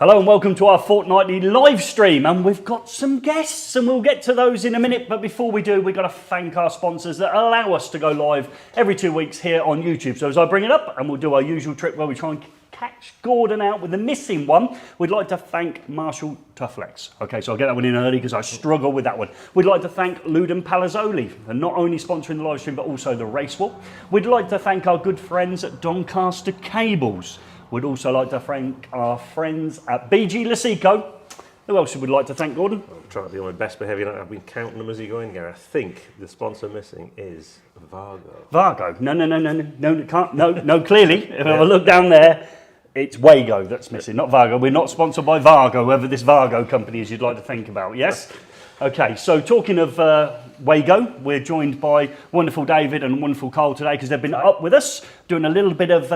Hello and welcome to our fortnightly live stream, and we've got some guests and we'll get to those in a minute, but before we do, we've got to thank our sponsors that allow us to go live every 2 weeks here on YouTube. So as I bring it up, and we'll do our usual trick where we try and catch Gordon out with the missing one, we'd like to thank Marshall Tufflex. Okay, so I'll get that one in early because I struggle with that one. We'd like to thank Ludum Palazzoli for not only sponsoring the live stream but also the race wall. We'd like to thank our good friends at Doncaster Cables. We'd also like to thank our friends at BG Lasico. Who else would we like to thank, Gordon? I'm trying to be on my best behaviour. I've been counting them as you go in, Gary. I think the sponsor missing is Wago. Wago? No, clearly. If I look down there, it's Wago that's missing, not Wago. We're not sponsored by Wago, whoever this Wago company is you'd like to think about, yes? Okay, so talking of Wago, we're joined by wonderful David and wonderful Carl today because they've been up with us doing a little bit of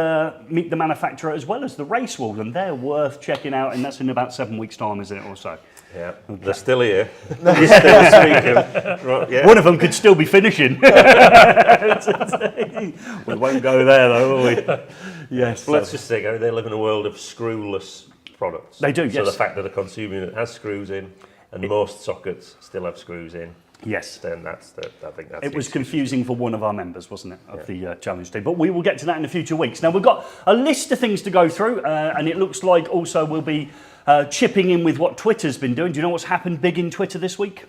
Meet the Manufacturer as well as the race wall, and they're worth checking out, and that's in about 7 weeks' time, isn't it, or so? Yeah, okay. They're still here. They're still speaking. Right, yeah. One of them could still be finishing. We won't go there though, will we? Yes. Well, let's just say, Gary, they live in a world of screwless products. They do, yes. So the fact that a consumer unit has screws in, and most sockets still have screws in. Yes. Then I think that's it was confusing for one of our members, wasn't it, of the challenge team? But we will get to that in the future weeks. Now, we've got a list of things to go through, and it looks like also we'll be chipping in with what Twitter's been doing. Do you know what's happened big in Twitter this week?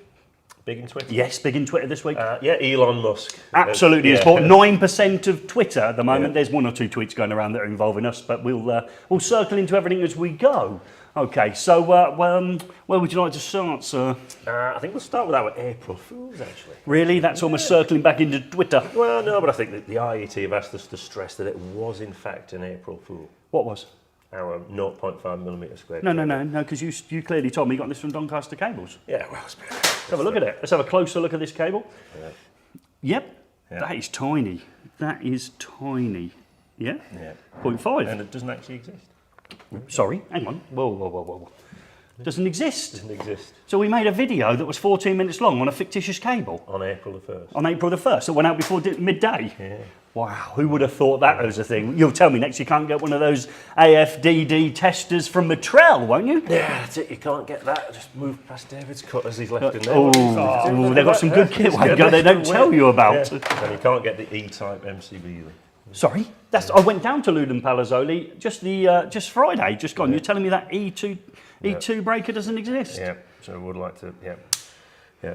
Big in Twitter? Yes, big in Twitter this week. Yeah, Elon Musk. Absolutely, it's bought 9% of Twitter at the moment. There's 1 or 2 tweets going around that are involving us, but we'll circle into everything as we go. Okay, so where would you like to start, sir? I think we'll start with our April Fools, actually. Really? That's almost circling back into Twitter. Well, no, but I think that the IET have asked us to stress that it was, in fact, an April Fool. What was? Our 0.5mm squared. No, because you clearly told me you got this from Doncaster Cables. Yeah, well, Let's have a look at it. Let's have a closer look at this cable. Yeah. Yep, that is tiny. That is tiny. Yeah? Yeah. 0.5. And it doesn't actually exist. Sorry, hang on. Whoa. Doesn't exist. Doesn't exist. So we made a video that was 14 minutes long on a fictitious cable. On April the 1st. On April the 1st. It went out before midday. Yeah. Wow, who would have thought that was a thing? You'll tell me next you can't get one of those AFDD testers from Matrell, won't you? Yeah, that's it. You can't get that. Just move past David's cut as he's left in there. Oh, they've got some good kit, Wago, they don't tell you about. Yeah. And you can't get the E-type MCB either. Sorry? I went down to Ludum Palazzoli just Friday, just gone. You're telling me that E2 breaker doesn't exist? Yeah, so I would like to, yeah.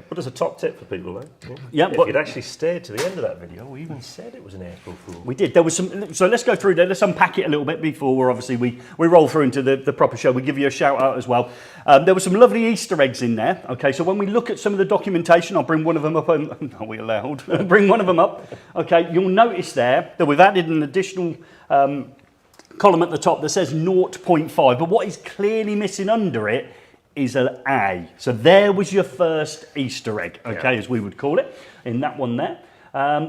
But as a top tip for people though, if you'd actually stayed to the end of that video, we even said it was an April Fool. We did. There was some. So let's go through there. Let's unpack it a little bit before we roll through into the proper show. We give you a shout out as well. There were some lovely Easter eggs in there. Okay, so when we look at some of the documentation, I'll bring one of them up. Are we allowed? Bring one of them up. Okay, you'll notice there that we've added an additional column at the top that says 0.5, but what is clearly missing under it is an A. So there was your first Easter egg, okay, as we would call it, in that one there.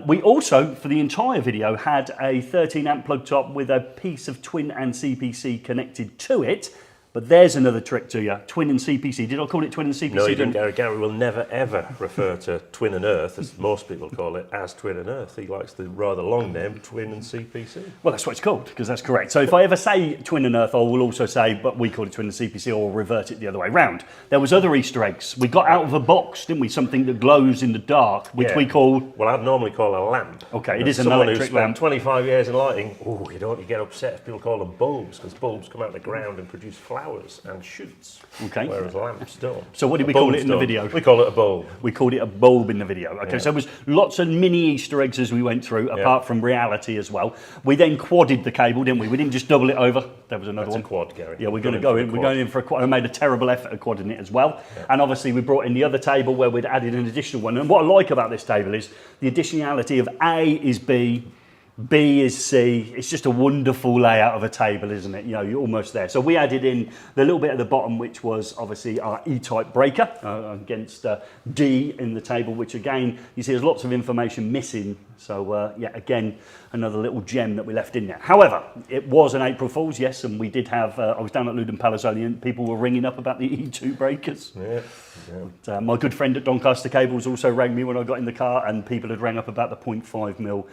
We also, for the entire video, had a 13 amp plug top with a piece of twin and CPC connected to it. But there's another trick to you, twin and CPC. Did I call it twin and CPC? No, you didn't. Gary will never, ever refer to twin and earth, as most people call it, as twin and earth. He likes the rather long name, twin and CPC. Well, that's what it's called, because that's correct. So if I ever say twin and earth, I will also say, but we call it twin and CPC, or revert it the other way round. There was other Easter eggs. We got out of a box, didn't we? Something that glows in the dark, which we call... Well, I'd normally call a lamp. Okay, it is an electric lamp. 25 years in lighting, you get upset if people call them bulbs, because bulbs come out of the ground and produce flowers and shoots. Okay. Whereas lamps don't. So what did we call it in the video? We call it a bulb. We called it a bulb in the video. Okay, so there was lots of mini Easter eggs as we went through, apart from reality as well. We then quadded the cable, didn't we? We didn't just double it over. There was another one. That's a quad, Gary. Yeah, we're going to go in. We're going in for a quad. I made a terrible effort at quadding it as well. Yeah. And obviously we brought in the other table where we'd added an additional one. And what I like about this table is the additionality of A is B, B is C. It's just a wonderful layout of a table, isn't it? You know, you're almost there. So we added in the little bit at the bottom, which was obviously our E-type breaker against D in the table, which again, you see there's lots of information missing So yeah, again, another little gem that we left in there. However, it was an April Fool's, yes, and we did have, I was down at Ludon Palazzoni and people were ringing up about the E2 breakers. Yeah. But, my good friend at Doncaster Cables also rang me when I got in the car, and people had rang up about the 0.5mm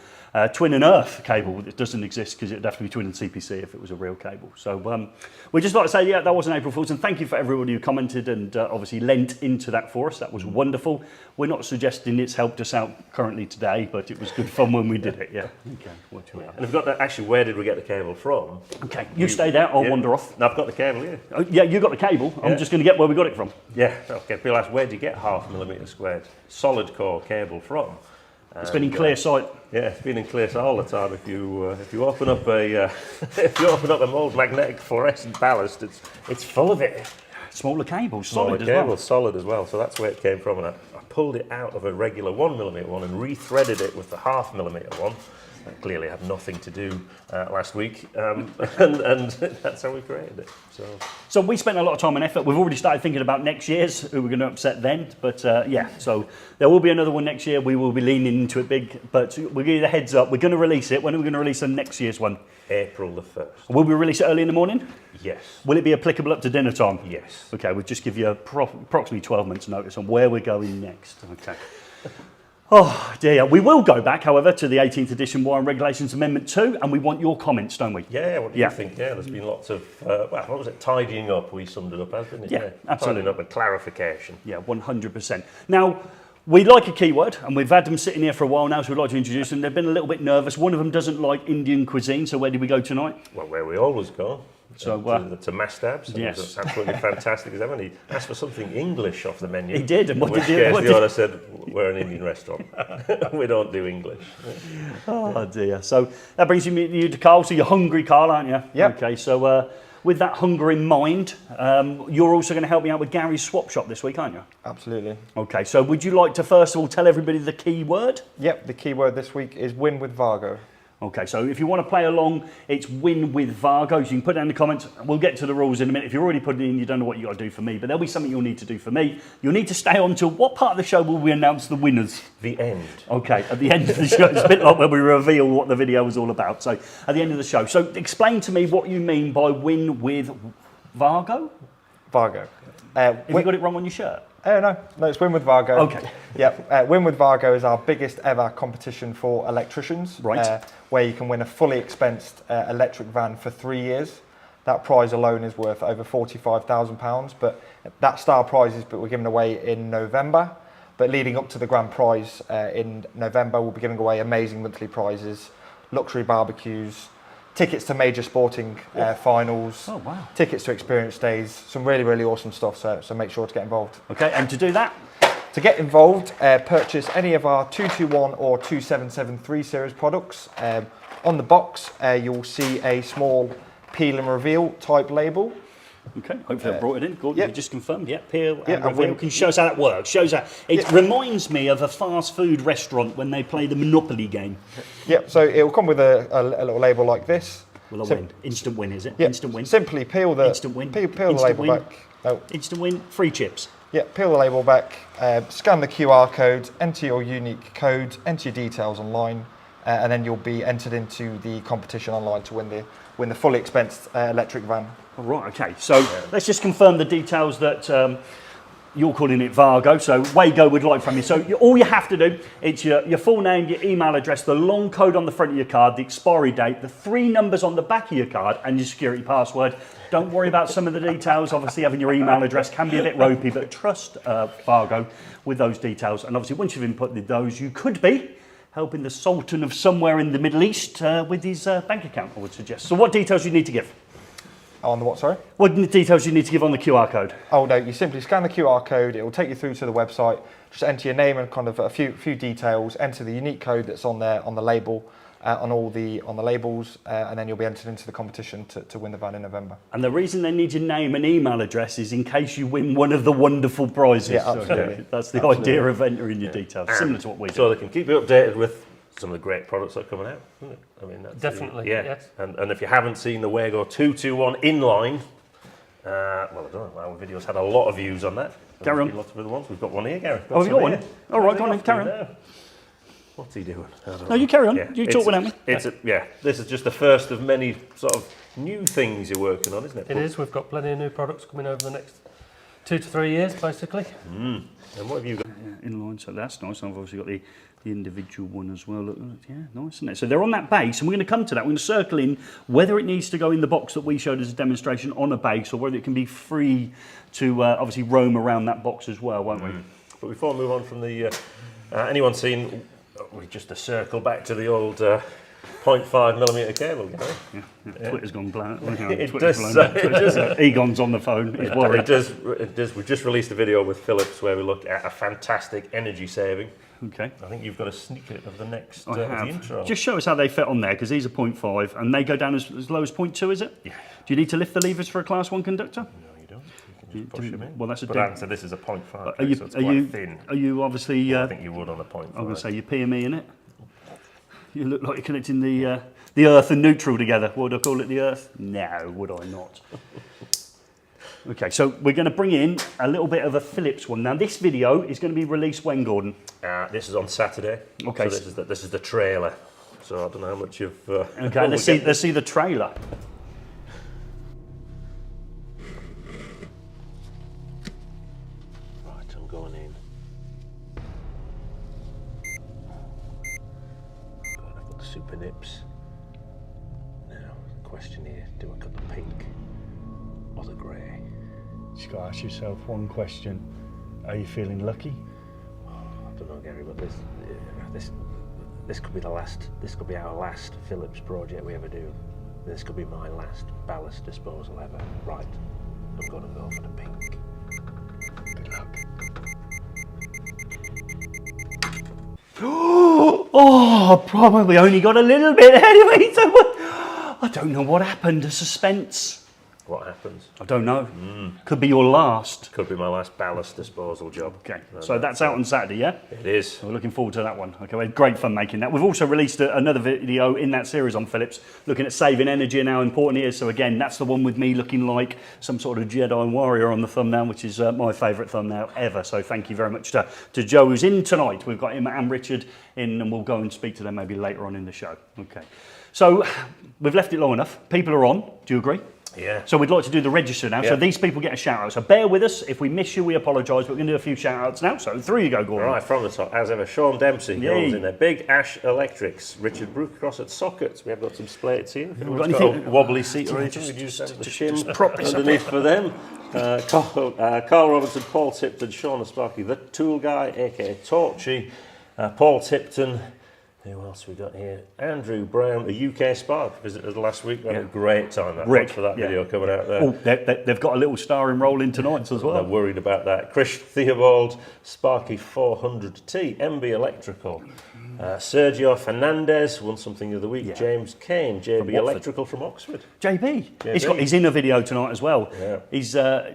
twin and earth cable that doesn't exist because it'd have to be twin and CPC if it was a real cable. So we just like to say, yeah, that was an April Fool's, and thank you for everybody who commented and obviously lent into that for us. That was wonderful. We're not suggesting it's helped us out currently today, but it was good fun when we did it. Yeah. Okay. Watch me out. And I've got that. Actually, where did we get the cable from? Okay. You stay there. I'll wander off. No, I've got the cable here. Oh, yeah, you got the cable. I'm just going to get where we got it from. Yeah. Okay. People ask, where do you get 0.5mm squared solid core cable from? It's been in clear sight. Yeah, it's been in clear sight all the time. If you open up a if you open up an old magnetic fluorescent ballast, it's full of it. Smaller cables, Smaller solid cable, as solid as well. So that's where it came from, and I pulled it out of a regular 1mm one and rethreaded it with the 0.5mm one. That clearly had nothing to do last week, and that's how we created it. So we spent a lot of time and effort. We've already started thinking about next year's, who we're going to upset then. But yeah, so there will be another one next year. We will be leaning into it big, but we'll give you the heads up. We're going to release it. When are we going to release the next year's one? April the 1st. Will we release it early in the morning? Yes. Will it be applicable up to dinner time? Yes. Okay, we'll just give you approximately 12 months notice on where we're going next. Okay. Oh dear, we will go back, however, to the 18th edition Wire and Regulations Amendment 2, and we want your comments, don't we? Yeah, what do you think? Yeah, there's been lots of, well, what was it, tidying up, we summed it up as, didn't it? Yeah, absolutely. Tidying up and clarification. Yeah, 100%. Now, we like a keyword, and we've had them sitting here for a while now, so we'd like to introduce them. They've been a little bit nervous. One of them doesn't like Indian cuisine, so where did we go tonight? Well, where we always go. So, to Mastabs. Yes. It was absolutely fantastic as ever. And he asked for something English off the menu. He did, and what did the owner said, we're an Indian restaurant. We don't do English. Oh dear. So that brings you to Carl. So you're hungry, Carl, aren't you? Yeah. Okay, so with that hunger in mind, you're also going to help me out with Gary's Swap Shop this week, aren't you? Absolutely. Okay, so would you like to first of all tell everybody the key word? Yep, the key word this week is win with Wago. Okay, so if you want to play along, it's win with Wago. So you can put it in the comments. We'll get to the rules in a minute. If you're already putting it in, you don't know what you've got to do for me, but there'll be something you'll need to do for me. You'll need to stay on till what part of the show will we announce the winners? The end. Okay, at the end of the show. It's a bit like when we reveal what the video was all about. So at the end of the show. So explain to me what you mean by win with Wago? Wago. Have you got it wrong on your shirt? No, it's Win with Wago. Okay. Yep, Win with Wago is our biggest ever competition for electricians. Right. Where you can win a fully expensed electric van for 3 years. That prize alone is worth over £45,000, but that's our prizes, but we're giving away in November. But leading up to the grand prize in November, we'll be giving away amazing monthly prizes, luxury barbecues, tickets to major sporting finals, tickets to experience days, some really, really awesome stuff, so make sure to get involved. Okay, and to do that? To get involved, purchase any of our 221 or 2773 series products. On the box, you'll see a small peel and reveal type label. Okay, hopefully I brought it in. Gordon, yep. you just confirmed. Yeah, peel and and reveal. Can you show us how that works? Shows how it reminds me of a fast food restaurant when they play the Monopoly game. Yep, so it will come with a little label like this. Will I win? Instant win, is it? Yep. Instant win. Simply peel the instant win. Peel instant the label win. back. Oh. Instant win. Free chips. Yeah, peel the label back, scan the QR code, enter your unique code, enter your details online, and then you'll be entered into the competition online to win the fully expensed electric van. All right, okay. So let's just confirm the details that you're calling it Wago. So Wago would like from you. So all you have to do, it's your full name, your email address, the long code on the front of your card, the expiry date, the 3 numbers on the back of your card, and your security password. Don't worry about some of the details. Obviously, having your email address can be a bit ropey, but trust Wago with those details. And obviously, once you've inputted those, you could be helping the Sultan of somewhere in the Middle East with his bank account, I would suggest. So what details do you need to give? On the what, sorry? What details do you need to give on the QR code? Oh no, you simply scan the QR code, it will take you through to the website, just enter your name and kind of a few details, enter the unique code that's on there, on the label, on the labels, and then you'll be entered into the competition to win the van in November. And the reason they need your name and email address is in case you win one of the wonderful prizes. Yeah, absolutely. Okay. That's the idea of entering your details, similar to what we do. So they can keep you updated with some of the great products that are coming out, isn't it? I mean, that's Definitely, yes. And if you haven't seen the Wago 221 inline, well, I don't know, our video's had a lot of views on that. Carry on. Lots of other ones. We've got one here, Gary. Oh, we've got one? All right, go on, carry on. What's he doing? I don't No, know. you carry on. Yeah, You talk without me. This is just the first of many sort of new things you're working on, isn't it? It is. We've got plenty of new products coming over the next 2 to 3 years, basically. And what have you got? Yeah, in line, so that's nice. I've obviously got the individual one as well. Look, yeah, nice, isn't it? So they're on that base, and we're going to come to that. We're going to circle in whether it needs to go in the box that we showed as a demonstration on a base, or whether it can be free to obviously roam around that box as well, won't we? But before we move on from the, anyone seen? We just a circle back to the old 0.5mm cable, Gary. Yeah. Twitter's gone blank. It does. Egon's on the phone. He's worried. It does. We just released a video with Philips where we look at a fantastic energy saving. Okay. I think you've got a sneaker of the next I of the have. intro. Just show us how they fit on there, because these are 0.5 and they go down as low as 0.2, is it? Yeah. Do you need to lift the levers for a Class 1 conductor? No, you don't. You can just push them in. Well, that's a but dead- answer. This is a 0.5, Are you, so it's are quite you, thin. Are you obviously... I think you would on a 0.5. I'm going to say you're PME in it. You look like you're connecting the earth and neutral together. Would I call it the earth? No, would I not? Okay, so we're going to bring in a little bit of a Philips one. Now, this video is going to be released when, Gordon? This is on Saturday. Okay. So this is the trailer. So I don't know how much you've... Okay, let's see the trailer. Right, I'm going in. God, I've got the super nips. Now, question here, do I cut the pink or the grey? You've got to ask yourself one question. Are you feeling lucky? I don't know, Gary, but this could be the last. This could be our last Philips project we ever do. This could be my last ballast disposal ever. Right, I'm going to go for the pink. Good luck. Oh, probably only got a little bit anyway. So I don't know what happened. The suspense. What happens? I don't know. Could be your last. Could be my last ballast disposal job. Okay, so that's out on Saturday, yeah? It is. We're looking forward to that one. Okay, we had great fun making that. We've also released another video in that series on Philips, looking at saving energy and how important it is. So again, that's the one with me looking like some sort of Jedi warrior on the thumbnail, which is my favourite thumbnail ever. So thank you very much to Joe, who's in tonight. We've got him and Richard in, and we'll go and speak to them maybe later on in the show. Okay, so we've left it long enough. People are on. Do you agree? Yeah. So we'd like to do the register now. Yeah. So these people get a shout out. So bear with us. If we miss you, we apologise. But we're going to do a few shout outs now. So through you go, Gordon. Right, from the top, as ever, Sean Dempsey Yay. goes in there. Big Ash Electrics. Richard Brookcross at Sockets. We have got some slates here. If got anyone's got anything? a wobbly seat or anything, we'd use the shim prop this up. underneath for them. Carl Robinson, Paul Tipton, Sean Sparky, the Tool Guy, aka Torchy, Paul Tipton. Who else we got here? Andrew Brown, a UK Spark, visited us last week. We had a great time. Rick, For that yeah. video coming out there. Oh, they've got a little starring role in tonight's as They're well. worried about that. Chris Theobald, Sparky 400T, MB Electrical. Sergio Fernandez won something the other week. Yeah. James Kane, From JB Watford. Electrical from Oxford. JB. He's in a video tonight as well. Yeah. We saw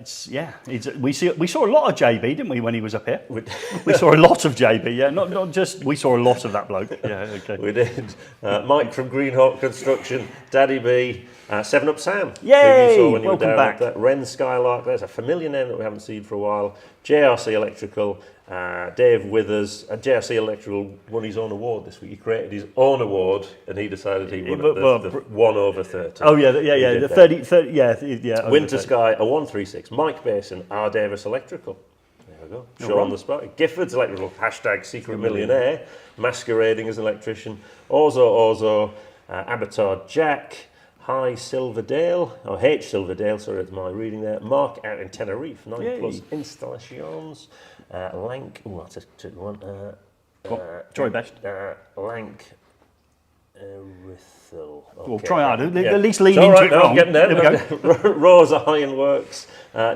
a lot of JB, didn't we, when he was up here? We saw a lot of JB. Yeah, not just we saw a lot of that bloke. Yeah, okay. We did. Mike from Greenhawk Construction, Daddy B, 7 Up Sam. Yay! Who you saw when you Welcome were down back. at that. Ren Skylark, there's a familiar name that we haven't seen for a while. JRC Electrical, Dave Withers. JRC Electrical won his own award this week. He created his own award and he decided he won the 1/30. Oh yeah, He yeah. did The that. 30, yeah. Winter Sky, a 136. Mike Basin, R. Davis Electrical. There we go. Sean wrong. the Spot. Gifford's Electrical, hashtag Secret Millionaire, masquerading as an electrician. Ozo, Abattoir Jack, Hi Silverdale, or H Silverdale, sorry, it's my reading there. Mark out in Tenerife, 9 Yay. plus installations. Lank, oh, that's a tricky one. Try best. Lank. Rithel. Well, try harder. Yeah. At least lean It's all into right, it no, wrong. I'm getting there. we go. Rosa Ironworks,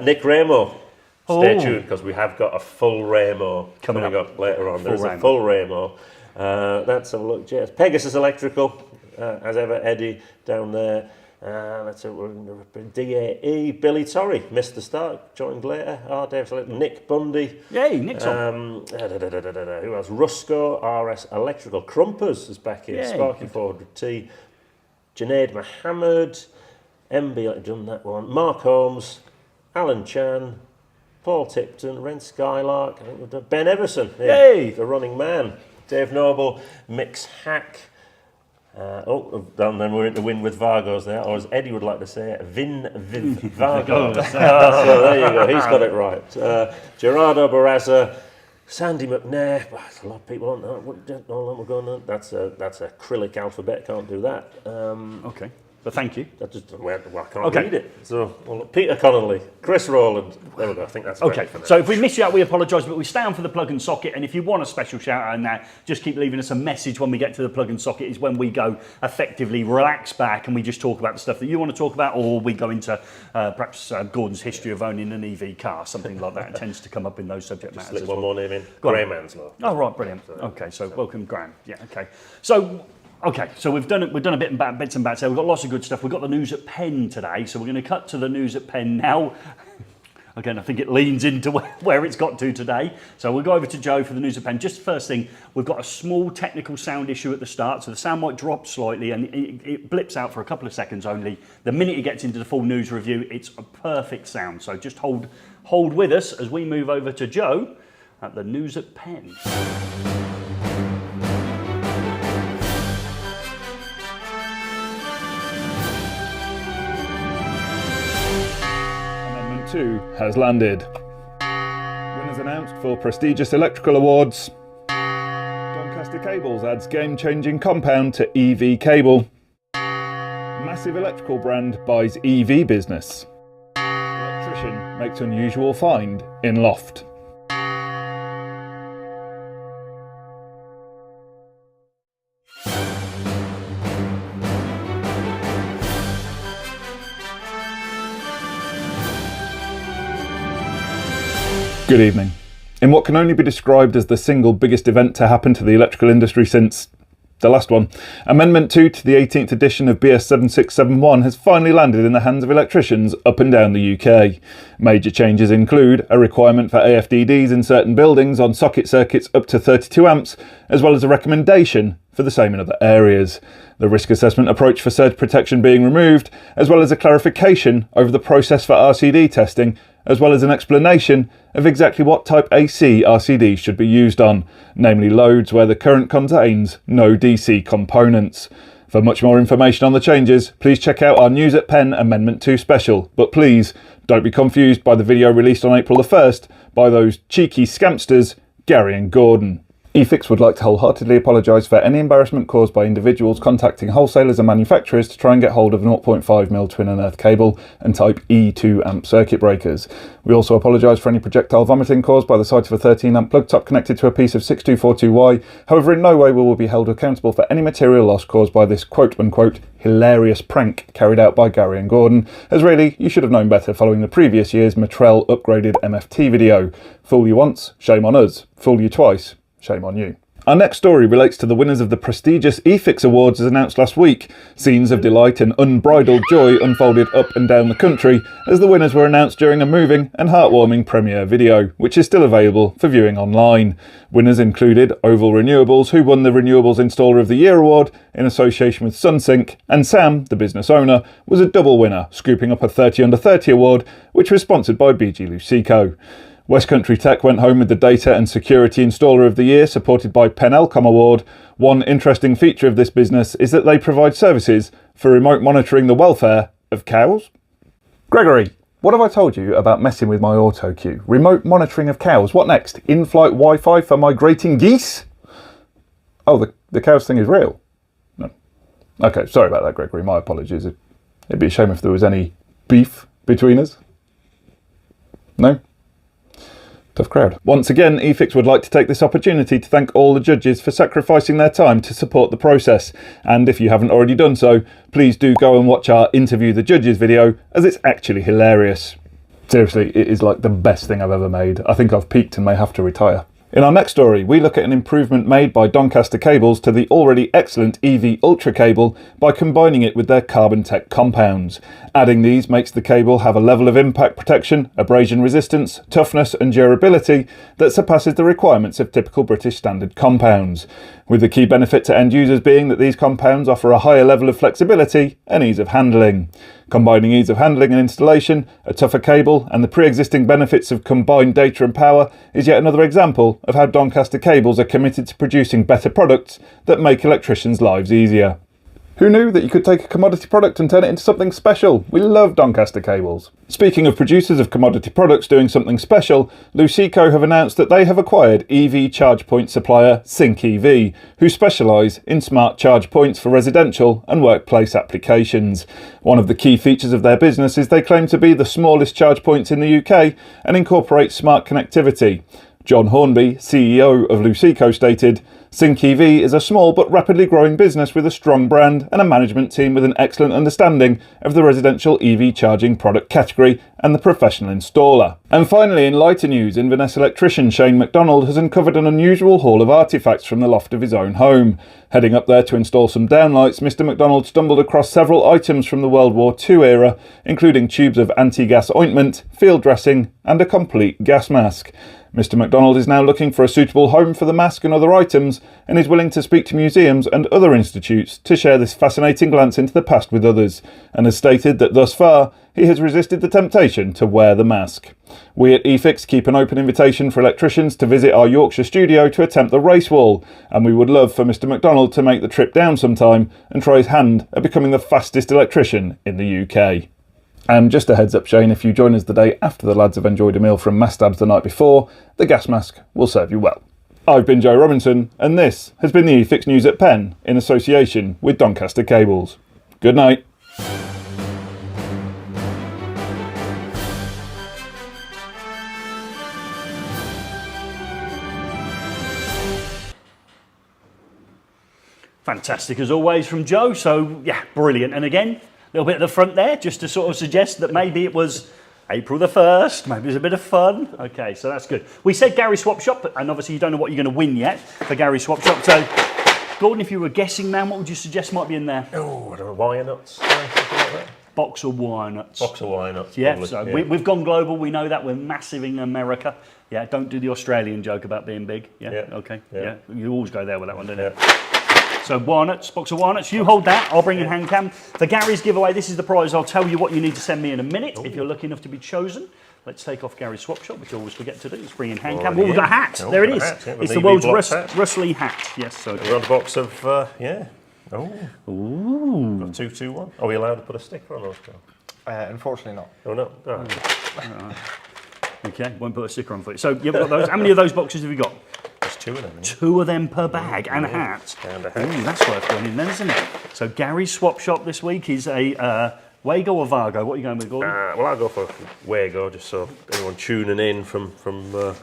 Nick Ramo. Stay Oh. tuned because we have got a full Ramo coming up later on. There's a full Ramo. Let's have a look. Yes. Pegasus Electrical, as ever, Eddie down there. Let's have a look. DAE, Billy Torrey, Mr. Stark, joined later. Davis Electrical, Nick Bundy. Yay, Nick's on. Who else? Rusco, RS Electrical. Crumpers is back here. Yay. Sparky 400T. Junaid Mohammed. MB, I've done that one. Mark Holmes. Alan Chan. Paul Tipton. Ren Skylark. I think we've done Ben Everson. Yay. The running man. Dave Noble, Mix Hack. And then we're in the win with Vagos there, or as Eddie would like to say, Vin Viv Vagos. So there you go, he's got it right. Gerardo Barraza, Sandy McNair. A lot of people don't know we're going on. That's a acrylic alphabet. Can't do that. Okay. But thank you. That just I can't read it. So Peter Connolly, Chris Rowland. There we go. I think that's okay. For now. So if we miss you out, we apologise, but we stay on for the plug and socket. And if you want a special shout out in that, just keep leaving us a message when we get to the plug and socket. Is when we go effectively relax back and we just talk about the stuff that you want to talk about, or we go into perhaps Gordon's history of owning an EV car, something like that. It tends to come up in those subject matters. Slip one more name in. Graham Manslow. Oh right, brilliant. Okay, so welcome, Graham. Yeah. Okay. So we've done a bit and bits and bats there. We've got lots of good stuff. We've got the news at Penn today, so we're going to cut to the news at Penn now. Again, I think it leans into where it's got to today. So we'll go over to Joe for the news at Penn. Just first thing, we've got a small technical sound issue at the start, so the sound might drop slightly and it blips out for a couple of seconds only. The minute it gets into the full news review, it's a perfect sound. So just hold with us as we move over to Joe at the news at Penn. Amendment 2 has landed. Winners announced for prestigious electrical awards. Doncaster Cables adds game-changing compound to EV cable. Massive electrical brand buys EV business. Electrician makes unusual find in loft. Good evening. In what can only be described as the single biggest event to happen to the electrical industry since the last one, Amendment 2 to the 18th edition of BS7671 has finally landed in the hands of electricians up and down the UK. Major changes include a requirement for AFDDs in certain buildings on socket circuits up to 32 amps, as well as a recommendation for the same in other areas. The risk assessment approach for surge protection being removed, as well as a clarification over the process for RCD testing, as well as an explanation of exactly what type AC RCD should be used on, namely loads where the current contains no DC components. For much more information on the changes, please check out our News at Penn Amendment 2 special, but please don't be confused by the video released on April the 1st by those cheeky scampsters, Gary and Gordon. eFIXX would like to wholeheartedly apologise for any embarrassment caused by individuals contacting wholesalers and manufacturers to try and get hold of 0.5mm twin and earth cable and type E2 amp circuit breakers. We also apologise for any projectile vomiting caused by the sight of a 13 amp plug top connected to a piece of 6242Y. However, in no way will we be held accountable for any material loss caused by this quote unquote hilarious prank carried out by Gary and Gordon, as really you should have known better following the previous year's Matrel upgraded MFT video. Fool you once, shame on us. Fool you twice, shame on you. Our next story relates to the winners of the prestigious eFIXX Awards as announced last week. Scenes of delight and unbridled joy unfolded up and down the country as the winners were announced during a moving and heartwarming premiere video, which is still available for viewing online. Winners included Oval Renewables, who won the Renewables Installer of the Year award in association with SunSync, and Sam, the business owner, was a double winner, scooping up a 30 under 30 award, which was sponsored by BG Luceco. West Country Tech went home with the Data and Security Installer of the Year, supported by Penelcom Award. One interesting feature of this business is that they provide services for remote monitoring the welfare of cows. Gregory, what have I told you about messing with my auto cue? Remote monitoring of cows. What next? In-flight Wi-Fi for migrating geese? Oh, the cows thing is real? No. Okay, sorry about that, Gregory. My apologies. It'd be a shame if there was any beef between us. No? Tough crowd. Once again, eFIXX would like to take this opportunity to thank all the judges for sacrificing their time to support the process. And if you haven't already done so, please do go and watch our Interview the Judges video, as it's actually hilarious. Seriously, it is like the best thing I've ever made. I think I've peaked and may have to retire. In our next story, we look at an improvement made by Doncaster Cables to the already excellent EV Ultra cable by combining it with their Carbon Tech compounds. Adding these makes the cable have a level of impact protection, abrasion resistance, toughness and durability that surpasses the requirements of typical British standard compounds, with the key benefit to end users being that these compounds offer a higher level of flexibility and ease of handling. Combining ease of handling and installation, a tougher cable, and the pre-existing benefits of combined data and power is yet another example of how Doncaster Cables are committed to producing better products that make electricians' lives easier. Who knew that you could take a commodity product and turn it into something special? We love Doncaster Cables. Speaking of producers of commodity products doing something special, Luceco have announced that they have acquired EV charge point supplier eFIXX, who specialise in smart charge points for residential and workplace applications. One of the key features of their business is they claim to be the smallest charge points in the UK and incorporate smart connectivity. John Hornby, CEO of Luceco, stated, eFIXX is a small but rapidly growing business with a strong brand and a management team with an excellent understanding of the residential EV charging product category and the professional installer. And finally, in lighter news, Inverness electrician Shane MacDonald has uncovered an unusual haul of artefacts from the loft of his own home. Heading up there to install some downlights, Mr MacDonald stumbled across several items from the World War II era, including tubes of anti-gas ointment, field dressing and a complete gas mask. Mr MacDonald is now looking for a suitable home for the mask and other items, and is willing to speak to museums and other institutes to share this fascinating glance into the past with others, and has stated that thus far he has resisted the temptation to wear the mask. We at eFIXX keep an open invitation for electricians to visit our Yorkshire studio to attempt the race wall, and we would love for Mr MacDonald to make the trip down sometime and try his hand at becoming the fastest electrician in the UK. And just a heads up, Shane, if you join us the day after the lads have enjoyed a meal from Mastabs the night before, the gas mask will serve you well. I've been Joe Robinson, and this has been the eFIXX News at Penn in association with Doncaster Cables. Good night. Fantastic as always from Joe. So yeah, brilliant. And again, a little bit at the front there, just to sort of suggest that maybe it was April the 1st, maybe it was a bit of fun. Okay, so that's good. We said Gary Swap Shop, and obviously you don't know what you're going to win yet for Gary Swap Shop. So, Gordon, if you were a guessing man, what would you suggest might be in there? Oh, I don't know, wire nuts, something like that. Box of wire nuts. Box of wire nuts. Yeah, probably. so Yeah. we've gone global. We know that. We're massive in America. Yeah, don't do the Australian joke about being big. Yeah, Yeah. okay. Yeah. Yeah, you always go there with that one, don't you? Yeah. So walnuts, box of walnuts. You hold that. I'll bring in hand cam. For Gary's giveaway, this is the prize. I'll tell you what you need to send me in a minute if you're lucky enough to be chosen. Let's take off Gary's Swap Shop, which I always forget to do. Let's bring in hand cam. Oh, we've got a hat. Oh, there it is. hat, yeah, It's an the EV world's block hat. rustly hat. Yes. So. We're on a box of, yeah. Oh, Ooh. got 221. Are we allowed to put a sticker on those, Carl? Unfortunately not. Oh, no. Oh, okay. Okay. Won't put a sticker on for you. So you've got those. How many of those boxes have you got? There's two of them. Isn't 2 of them per bag and a hat. And a hat. Ooh, that's worth going in then, isn't it? So Gary's Swap Shop this week is a Wago or Vargo. What are you going with, Gordon? Well, I'll go for Wago, just so anyone tuning in from who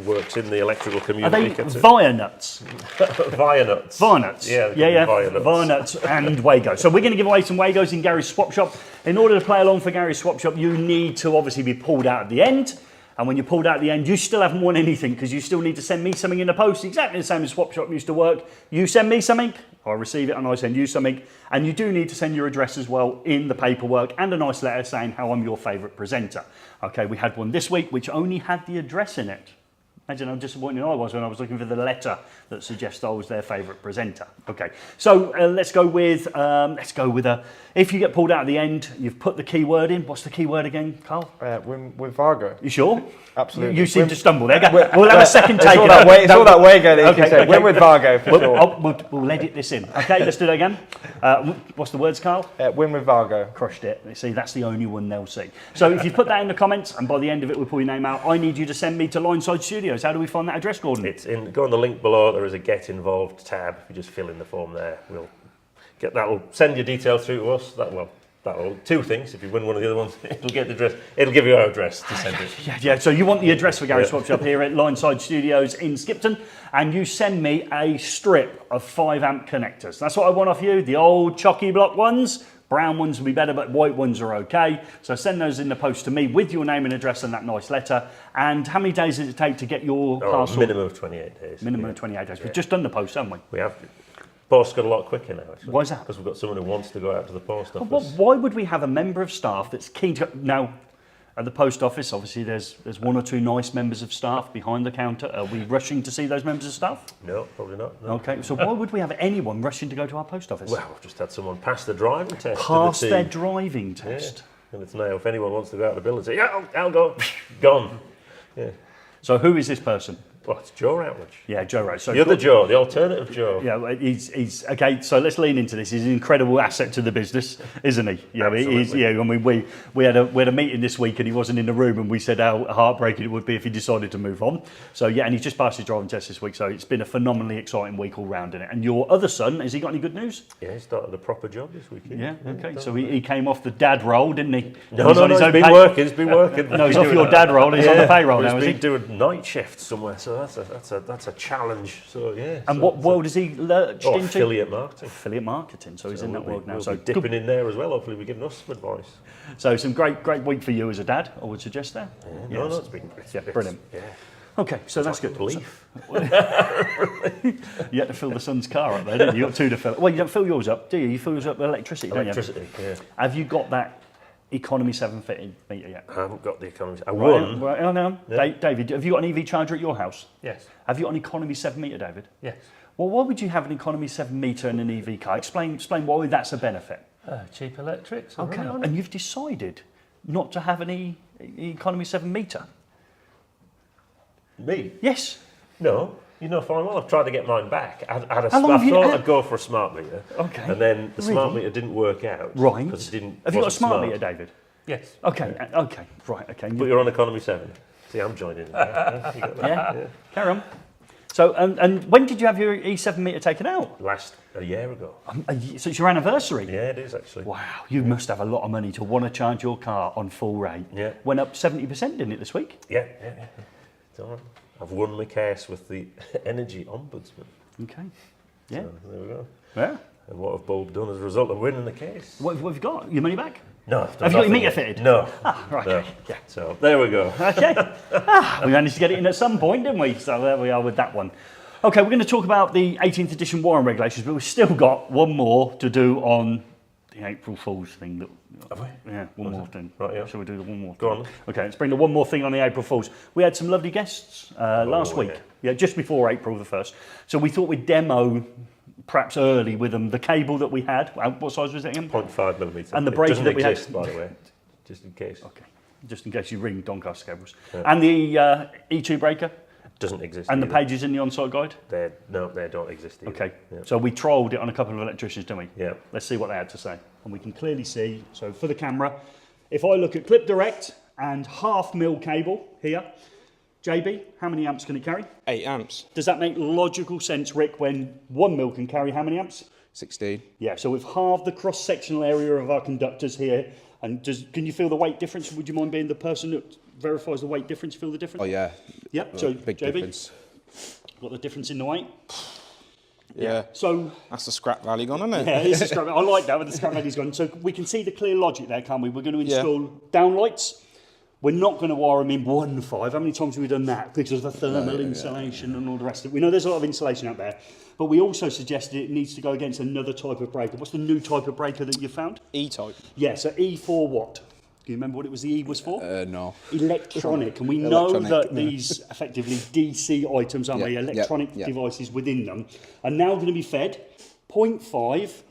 works in the electrical Are community they gets it. Via nuts? Via nuts. Via nuts. Yeah, Via nuts and Wago. So we're going to give away some Wagos in Gary's Swap Shop. In order to play along for Gary's Swap Shop, you need to obviously be pulled out at the end. And when you're pulled out at the end, you still haven't won anything because you still need to send me something in the post, exactly the same as Swap Shop used to work. You send me something, I receive it and I send you something. And you do need to send your address as well in the paperwork and a nice letter saying how I'm your favourite presenter. Okay, we had one this week which only had the address in it. Imagine how disappointed I was when I was looking for the letter that suggests I was their favourite presenter. Okay, so let's go with a. If you get pulled out at the end, you've put the keyword in. What's the keyword again, Carl? Win with Vargo. You sure? Absolutely. You seem to stumble there. We'll have a second take. It's all that Wago that you can say. Okay. Win with Vargo for sure. We'll edit this in. Okay, let's do that again. What's the words, Carl? Win with Vargo. Crushed it. See, that's the only one they'll see. So if you put that in the comments, and by the end of it, we'll pull your name out. I need you to send me to Lineside Studios. How do we find that address, Gordon? Go on the link below. There is a Get Involved tab. If you just fill in the form there, we'll get that. Will send your details through to us. That'll two things. If you win one of the other ones, it'll get the address. It'll give you our address to send it. Yeah. So you want the address for Gary Swap Shop here at Lineside Studios in Skipton, and you send me a strip of 5 amp connectors. That's what I want off you. The old chocky block ones. Brown ones will be better, but white ones are okay. So send those in the post to me with your name and address and that nice letter. And how many days does it take to get your parcel? Minimum of 28 days. Minimum of 28 days. We've just done the post, haven't we? We have. Post got a lot quicker now, actually. Why is that? Because we've got someone who wants to go out to the post office. Why would we have a member of staff that's keen to... Now, At the post office, obviously, there's one or two nice members of staff behind the counter. Are we rushing to see those members of staff? No, probably not. No. Okay, so why would we have anyone rushing to go to our post office? Well, we've just had someone pass the driving test. Pass to the their team. driving test. Yeah. And it's now, if anyone wants to go out of the building, say, yeah, I'll go. Gone. Yeah. So who is this person? Well, it's Joe Routledge. Yeah, Joe Rowe. So The other Joe, the alternative Joe. yeah, well, he's okay. So let's lean into this. He's an incredible asset to the business, isn't he? Yeah, he's, Absolutely. yeah. I mean, we had a meeting this week, and he wasn't in the room, and we said how heartbreaking it would be if he decided to move on. So yeah, and he's just passed his driving test this week. So it's been a phenomenally exciting week all round in it. And your other son, has he got any good news? Yeah, he started a proper job this weekend. Yeah. Okay. So he came off the dad role, didn't he? No, He's no, on his he's own been pay- working. He's been working. No, he's off your dad role. He's on the payroll now, He's is he? been doing night shifts somewhere, so that's a challenge. So yeah. And so what it's world is he lurched Oh, into? affiliate marketing. Affiliate marketing. So he's in that world now. We'll So be dipping in there as well. Hopefully, we're giving us some advice. So some great week for you as a dad, I would suggest there. Yeah, no, Yes. it's been Yeah, brilliant. Yeah. Okay, so that's good. Belief. You had to fill the son's car up there, didn't you? You got two to fill. Well, you don't fill yours up, do you? You fill yours up with electricity, don't Electricity. Yeah. you? Have you got that economy 7 fitting meter yet? I haven't got the economies. I Right, won. right, oh, no. Yeah. David, have you got an EV charger at your house? Yes. Have you got an economy 7 meter, David? Yes. Well, why would you have an economy 7 meter in an EV car? Explain why that's a benefit. Cheap electrics. Okay, Run it on it. and you've decided not to have an economy 7 meter? Me? Yes. No. You know fine well. I've tried to get mine back. I How long have you thought had- I'd go for a smart meter. Okay. And then the smart Really? meter didn't work out. Right. Because it didn't. Have you got a wasn't smart meter, David? Yes. Okay, okay, right, okay. But you're on economy 7. See, I'm joining. You got that? Yeah, carry on. So, and when did you have your E7 meter taken out? A year ago. So it's your anniversary? Yeah, it is actually. Wow, you must have a lot of money to want to charge your car on full rate. Yeah. Went up 70%, didn't it, this week? Yeah. It's all right. I've won my case with the Energy Ombudsman. Okay. Yeah. So there we go. Yeah. And what have Bulb done as a result of winning the case? What have you got? Your money back? No. Have you got your meter fitted? No. Ah, right. No. Okay. Yeah. So there we go. Okay. We managed to get it in at some point, didn't we? So there we are with that one. Okay, we're going to talk about the 18th edition warrant regulations, but we've still got one more to do on the April Fool's thing. Have we? Yeah, one more thing. Right, yeah. Shall we do the one more? Go thing? on. Okay, let's bring the one more thing on the April Fools. We had some lovely guests last week. yeah. Yeah, just before April the 1st. So we thought we'd demo, perhaps early with them, the cable that we had. What size was it again? 0.5 millimetre. And the It breaker doesn't that we had- exist, by the way, just in case. Okay, just in case you ring Doncaster cables. Yeah. And the E2 breaker Doesn't exist. and the either. pages in the on-site guide. They don't exist either. Okay, Yeah. so we trolled it on a couple of electricians, didn't we? Yeah. Let's see what they had to say. And we can clearly see, so for the camera, if I look at clip direct and 0.5 mil cable here, JB, how many amps can it carry? 8 amps, Does that make logical sense, Rick, when 1 mil can carry how many amps? 16. Yeah, so we've halved the cross-sectional area of our conductors here. And can you feel the weight difference? Would you mind being the person that verifies the weight difference? Feel the difference? Oh yeah, Yep, so big JB, difference. got the difference in the weight? Yeah. So That's the scrap value gone, isn't it? yeah, it's a scrap. I like that when the scrap value's gone. So we can see the clear logic there, can't we? We're going to install downlights. We're not going to wire them in 1.5. How many times have we done that? Because of the thermal insulation and all the rest of it. We know there's a lot of insulation out there. But we also suggested it needs to go against another type of breaker. What's the new type of breaker that you found? E-type. Yeah, so E for what? Do you remember what it was the E was for? No. Electronic. And we know Electronic, that yeah. these effectively DC items, aren't Yeah, they? yeah, Electronic yeah. devices within them are now going to be fed 0.5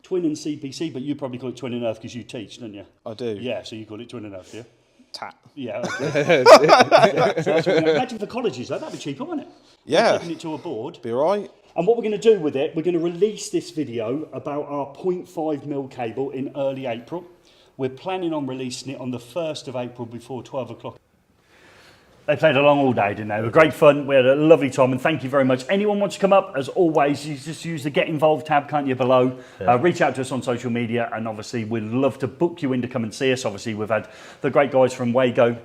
twin and CPC, but you probably call it twin and earth because you teach, don't you? I do. Yeah, so you call it twin and earth, yeah? Tap. Yeah, okay. Yeah, so that's what we know. Imagine for colleges, though, that'd be cheaper, wouldn't it? Yeah. Taking it to a board. Be alright. And what we're going to do with it, we're going to release this video about our 0.5 mil cable in early April. We're planning on releasing it on the 1st of April before 12 o'clock. They played along all day, didn't they? It was great fun. We had a lovely time, and thank you very much. Anyone wants to come up, as always, you just use the Get Involved tab, can't you, below. Reach out to us on social media, and obviously we'd love to book you in to come and see us. Obviously, we've had the great guys from Wago,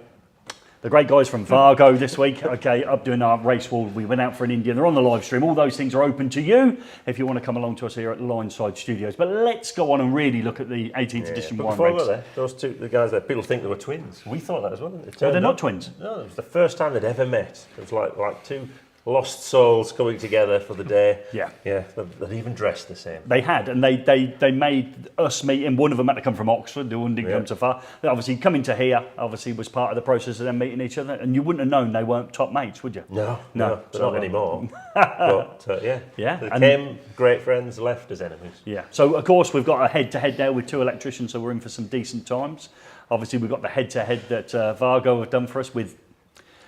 the great guys from Wago this week, okay, up doing our race wall. We went out for an Indian. They're on the live stream. All those things are open to you if you want to come along to us here at Lineside Studios. But let's go on and really look at the 18th edition But wine before I go regs. there, those two, the guys there, people think they were twins. We thought that as well. It Well, they're turned not out- twins. No, it was the first time they'd ever met. It was like two lost souls coming together for the day. Yeah. Yeah, they'd even dressed the same. They had, and they made us meet, and one of them had to come from Oxford, the one didn't come so far. They obviously, coming to here, obviously, was part of the process of them meeting each other, and you wouldn't have known they weren't top mates, would you? No, No. they're not anymore. But Yeah, they and- became great friends, left as enemies. Yeah. So, of course, we've got a head-to-head there with 2 electricians, so we're in for some decent times. Obviously, we've got the head-to-head that Wago have done for us with...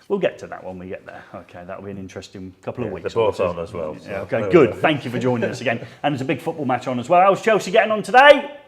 We'll get to that when we get there. Okay, that'll be an interesting couple of weeks. They're both on as well. So Yeah, okay, good. Thank you for joining us again. And there's a big football match on as well. How's Chelsea getting on today?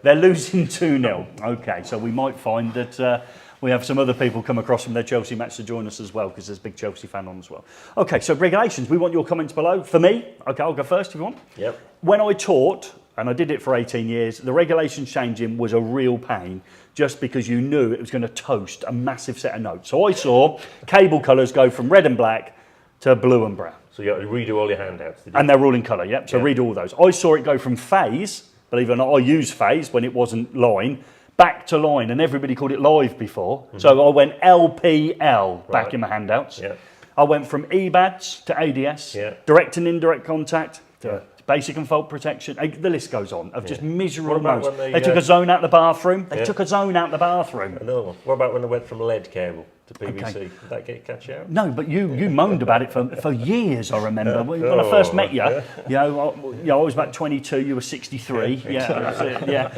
They're losing 2-0. Okay, so we might find that we have some other people come across from their Chelsea match to join us as well, because there's a big Chelsea fan on as well. Okay, so regulations. We want your comments below. For me, okay, I'll go first if you want. Yep. When I taught, and I did it for 18 years, the regulations changing was a real pain, just because you knew it was going to toast a massive set of notes. So I saw cable colours go from red and black to blue and brown. So you got to redo all your handouts, did you? And they're all in colour, yep. So read all those. I saw it go from phase, believe it or not, I used phase when it wasn't line, back to line, and everybody called it live before. So I went LPL back in my handouts. Yeah. I went from EBADS to ADS, direct and indirect contact to basic and fault protection. The list goes on of just miserable What about modes. when They took a zone out the bathroom. They Yeah. took a zone out the bathroom. Another one. What about when they went from lead cable to PVC? Okay. Did that catch you out? No, but you moaned about it for years, I remember. When I first met you, I was about 22, you were 63. Yeah, that's it, yeah.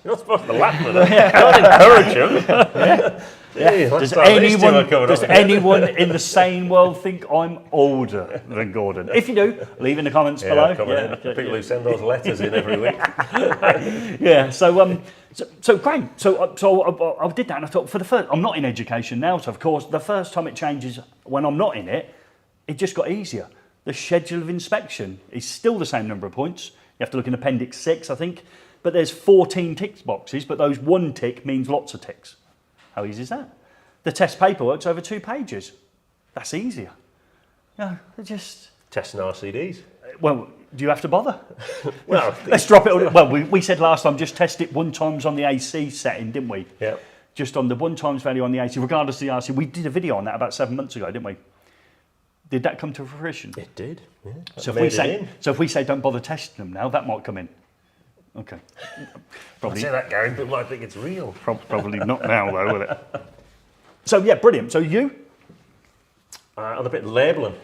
You're not supposed to laugh at them. Don't encourage them. Yeah. Does anyone in the sane world think I'm older than Gordon? If you do, leave in the comments below. People who send those letters in every week. Yeah. So great. So I did that, and I thought, for the first, I'm not in education now, so of course the first time it changes when I'm not in it, it just got easier. The schedule of inspection is still the same number of points. You have to look in Appendix 6, I think, but there's 14 tick boxes, but those one tick means lots of ticks. How easy is that? The test paperwork's over 2 pages. That's easier. Yeah, just... Testing RCDs. Well, do you have to bother? Well, Let's drop it. Well, we said last time, just test it 1 times on the AC setting, didn't we? Yeah. Just on the 1 times value on the AC, regardless of the RC. We did a video on that about 7 months ago, didn't we? Did that come to fruition? It did. Yeah. So if we say don't bother testing them now, that might come in. Okay. I Probably. say that, Gary, but might think it's real. Probably not now, though, will it? So, yeah, brilliant. So you? On a bit of labelling.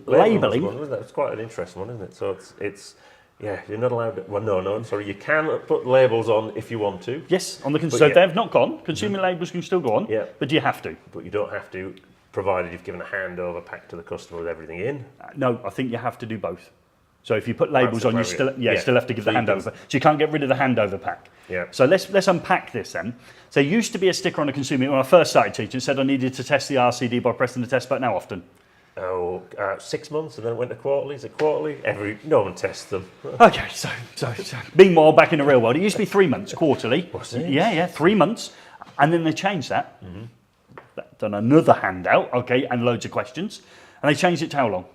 Labelling? It's quite an interesting one, isn't it? So it's you're not allowed to, well, no, sorry, you can put labels on if you want to. Yes, on the so they've not gone. Consumer labels can still go on, Yeah. but do you have to? But you don't have to, provided you've given a handover pack to the customer with everything in. No, I think you have to do both. So if you put labels on, you still Yeah. still have to give So the you can- handover. So you can't get rid of the handover pack. Yeah. So let's unpack this then. So there used to be a sticker on a consumer when I first started teaching. It said I needed to test the RCD by pressing the test button. How often? 6 months, and then it went to quarterly. Is it quarterly? No one tests them. Okay, so meanwhile, back in the real world, it used to be 3 months, quarterly. Was it? Yeah, 3 months. And then they changed that. Done another handout, okay, and loads of questions. And they changed it to how long?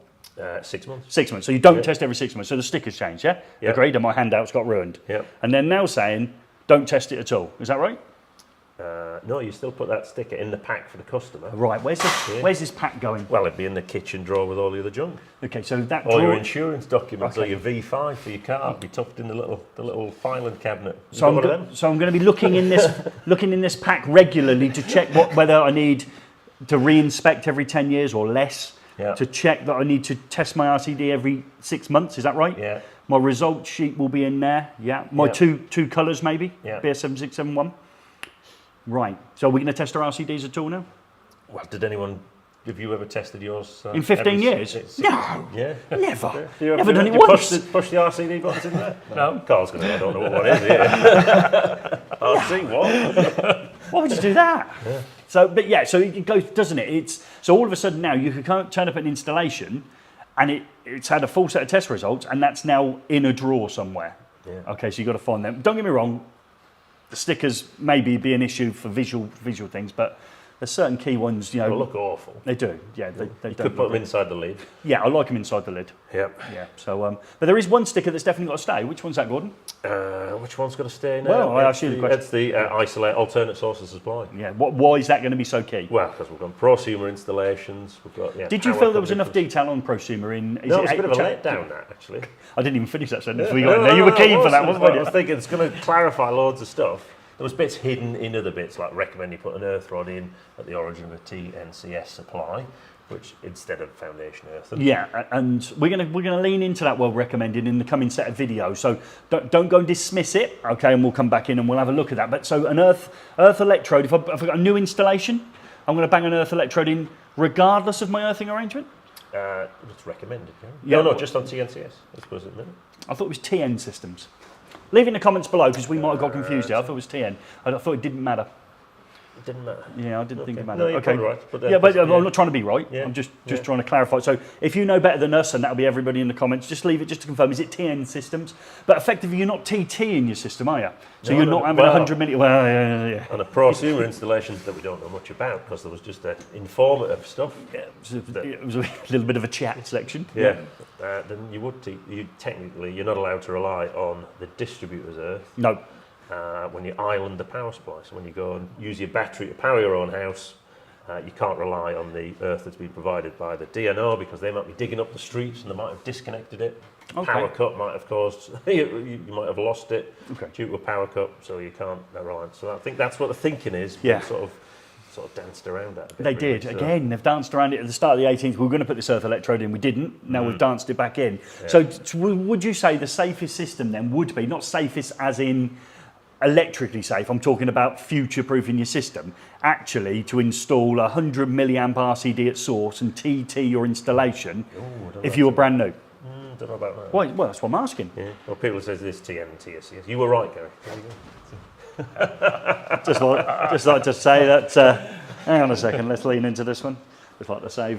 6 months. 6 months. So you don't test every 6 months. So the stickers changed, yeah? Yeah. Agreed, and my handouts got ruined. Yeah. And they're now saying, don't test it at all. Is that right? No, you still put that sticker in the pack for the customer. Right, where's this pack going? Well, it'd be in the kitchen drawer with all the other junk. Okay, so that All your drawer... insurance documents, or Okay. your V5 for your car, would be tucked in the little filing cabinet. You So got one of them? I'm going to be looking in this pack regularly to check whether I need to re-inspect every 10 years or less. Yeah. To check that I need to test my RCD every 6 months. Is that right? Yeah. My result sheet will be in there. Yeah. My Yeah. two colours maybe. Yeah. BS7671. Right. So are we going to test our RCDs at all now? Well, have you ever tested yours? In 15 years? No. Yeah. Never. You Never done it you once. Push the RCD buttons in there? No. Carl's going to I don't know what is here. RC, what? Why would you do that? Yeah. So it goes, doesn't it? So all of a sudden now you can turn up at an installation, and it's had a full set of test results, and that's now in a drawer somewhere. Yeah. Okay, so you've got to find them. Don't get me wrong, the stickers maybe be an issue for visual things, but there's certain key ones, you know. They look awful. They do, yeah. They You don't could put look them inside the lid. Yeah, I like them inside the lid. Yep. Yeah. So, but there is one sticker that's definitely got to stay. Which one's that, Gordon? Which one's got to stay now? Well, I asked you the question. It's the isolate alternate source of supply. Yeah. Why is that going to be so key? Well, because we've got prosumer installations. We've got. Yeah, Did you power feel there was enough conductors. detail on prosumer in? No, it was a bit of a letdown, that actually. I didn't even finish that sentence. We got in there. You were keen for that, wasn't I you? was thinking it's going to clarify loads of stuff. There was bits hidden in other bits, like recommend you put an earth rod in at the origin of a TNCS supply, which instead of foundation earthen. Yeah, and we're gonna lean into that well recommended in the coming set of videos. So don't go and dismiss it, okay? And we'll come back in and we'll have a look at that. But so an earth electrode. If I've got a new installation, I'm going to bang an earth electrode in regardless of my earthing arrangement. It's recommended. Yeah, No, just on TNCS. I suppose at the minute. I thought it was TN systems. Leave it in the comments below because we might have got confused there. I thought it was TN. I thought it didn't matter. It didn't matter. Yeah, I didn't think it mattered. No, you're okay. probably right. But Yeah, but I'm not trying to be right. Yeah. I'm just trying to clarify. So if you know better than us, and that'll be everybody in the comments, just leave it just to confirm. Is it TN systems? But effectively, you're not TT in your system, are you? So No, you're no, not having well, 100 million. Well, yeah. And a prosumer installation that we don't know much about because there was just informative stuff. Yeah, it was a little bit of a chat section. Yeah. Then you would technically you're not allowed to rely on the distributor's earth. No. When you island the power supply. So when you go and use your battery to power your own house, you can't rely on the earth that's been provided by the DNO because they might be digging up the streets and they might have disconnected it. Okay. Power cut might have caused, you might have lost it Okay. due to a power cut, so you can't rely on. So I think that's what the thinking is. Yeah. Sort of danced around that a bit. They really, did. so. Again, they've danced around it at the start of the 18th. We were going to put this earth electrode in. We didn't. Now we've danced it back in. Yeah. So would you say the safest system then would be, not safest as in electrically safe, I'm talking about future-proofing your system, actually to install a 100 milliamp RCD at source and TT your installation if you were brand new? Don't know about that. Well, that's what I'm asking. Yeah. Well, people say this TN and TSCS. You were right, Gary. There you go. Just like to say that, hang on a second, let's lean into this one. Just like to say,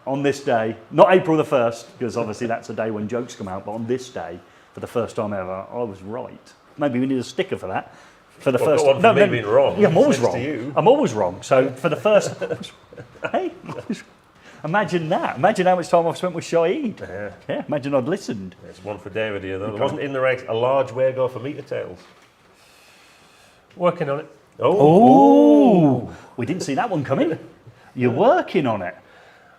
on this day, not April the 1st, because obviously that's a day when jokes come out, but on this day, for the first time ever, I was right. Maybe we need a sticker for that. For the first got one for me being wrong. Yeah, I'm always Thanks wrong. to you. I'm always wrong. So for the first, hey, imagine that. Imagine how much time I've spent with Shaheed. Yeah, imagine I'd listened. There's one for David here, though. There wasn't in the regs a large Wago for meter tails. Working on it. Oh, we didn't see that one coming. You're working on it.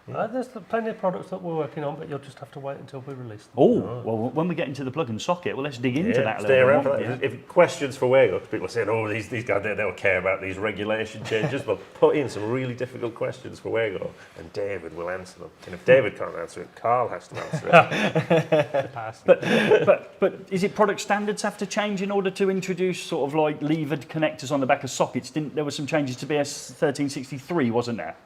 There's plenty of products that we're working on, but you'll just have to wait until we release them. Oh, well, when we get into the plug and socket, well, let's dig into that a Stay little around bit for more. that. If questions for Wago, people are saying, oh, these guys, they don't care about these regulation changes, but put in some really difficult questions for Wago, and David will answer them. And if David can't answer it, Carl has to answer it. But is it product standards have to change in order to introduce sort of like levered connectors on the back of sockets? There were some changes to BS 1363, wasn't there?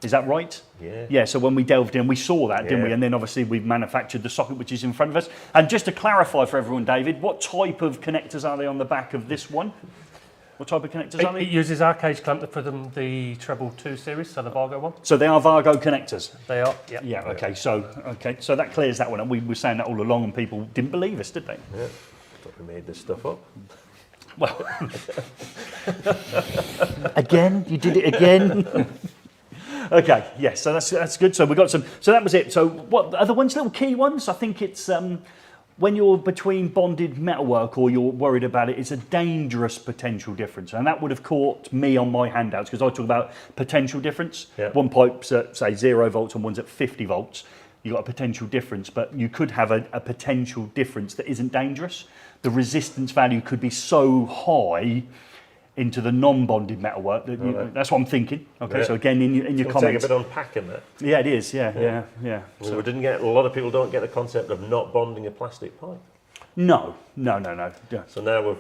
Is that right? Yeah. Yeah, so when we delved in, we saw that, didn't we? Yeah. And then obviously we've manufactured the socket which is in front of us. And just to clarify for everyone, David, what type of connectors are they on the back of this one? What type of connectors are It they? uses our cage clamp for them, the treble 2 series, so the Wago one. So they are Wago connectors? They are, yeah. Yeah, okay, so that clears that one up. We were saying that all along and people didn't believe us, did they? Yeah. Thought we made this stuff up. Well, again, you did it again. Okay, yes, so that's good. So we got some. So that was it. So what are the ones, little key ones? I think it's when you're between bonded metalwork or you're worried about it, it's a dangerous potential difference, and that would have caught me on my handouts because I talk about potential difference. Yeah. One pipe's at say 0 volts and one's at 50 volts. You've got a potential difference, but you could have a potential difference that isn't dangerous. The resistance value could be so high into the non-bonded metalwork that that's what I'm thinking. Okay, Yeah. so again in your It'll take a comments, bit unpacking that. yeah, it is. Yeah. Well, So, we didn't get a lot of people don't get the concept of not bonding a plastic pipe. no. Yeah. So now we've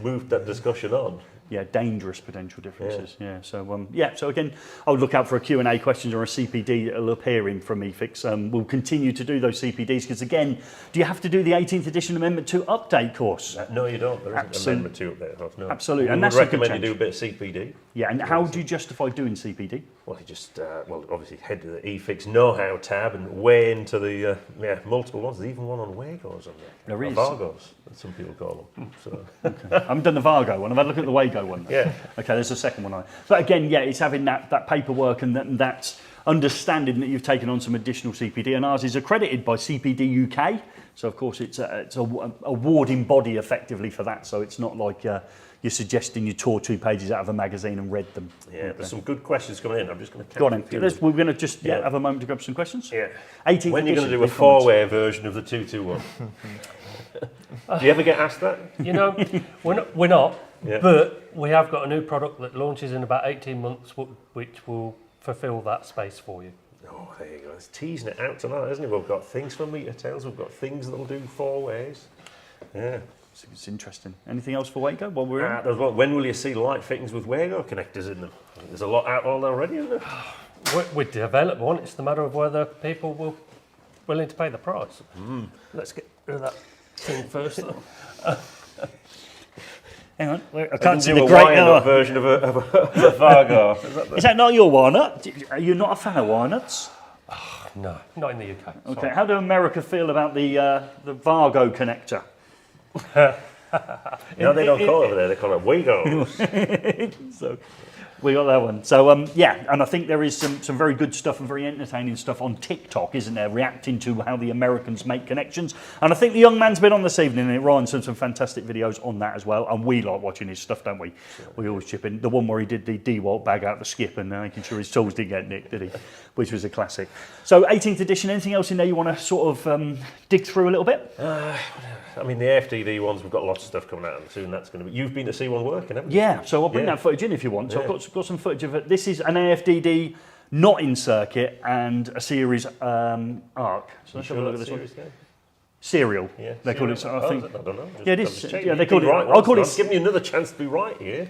moved that discussion on. Yeah, dangerous potential differences. Yeah. So again, I would look out for a Q&A questions or a CPD that'll appear in from eFIXX. We'll continue to do those CPDs because again, do you have to do the 18th edition Amendment 2 update course? No, you don't. There isn't Absolute- Amendment 2 up there. No. Absolutely, We and would that's a good recommend you change. do a bit of CPD. Yeah, and how do you justify doing CPD? Well, you just, obviously head to the eFIXX know-how tab and way into the multiple ones. There's even one on Wagos on there. There Or is. Vargos, as some people call them. So, I haven't done the Wago one. I've had a look at the Wago Wago one. Yeah. Okay, there's a second one on it. But again, yeah, it's having that paperwork and that's understanding that you've taken on some additional CPD, and ours is accredited by CPD UK. So of course it's a awarding body effectively for that. So it's not like you're suggesting you tore 2 pages out of a magazine and read them. Yeah, there's some good questions coming in. I'm just going to Go on in. We're going to just have a moment to grab some questions. Yeah. 18th When are you going to do a edition, comments. 4-way version of the 221? Do you ever get asked that? You know, we're not, Yeah. but we have got a new product that launches in about 18 months, which will fulfil that space for you. Oh, there you go. It's teasing it out tonight, isn't it? We've got things for meter tails. We've got things that'll do 4 ways. Yeah. It's interesting. Anything else for Wago while we're in? There's one. When will you see light fittings with Wago connectors in them? There's a lot out already, isn't there? We develop one. It's the matter of whether people will willing to pay the price. Let's get rid of that thing first. Hang on, I I can't see do the a great wind-up version of a Wago. Is that not your walnut? Are you not a fan of walnuts? No, not in the UK. Okay, Sorry. how do America feel about the Wago connector? No, they don't call it over there. They call it Wago. So we got that one. So yeah, and I think there is some very good stuff and very entertaining stuff on TikTok, isn't there? Reacting to how the Americans make connections. And I think the young man's been on this evening, and Ryan's done some fantastic videos on that as well. And we like watching his stuff, don't we? We always chip in. The one where he did the DeWalt bag out the skip and making sure his tools didn't get nicked, did he? Which was a classic. So 18th edition, anything else in there you want to sort of dig through a little bit? I mean, the AFDD ones, we've got lots of stuff coming out, and soon that's going to be. You've been to see one working, haven't you? Yeah, so I'll bring that footage in if you want. So I've got some footage of it. This is an AFDD not in circuit and a series arc. So let's have a look at this one. Serial. Yeah, they call it. So I think. I don't know. Yeah, it is. Yeah, they call it. Right, I'll call it. Give me another chance to be right here.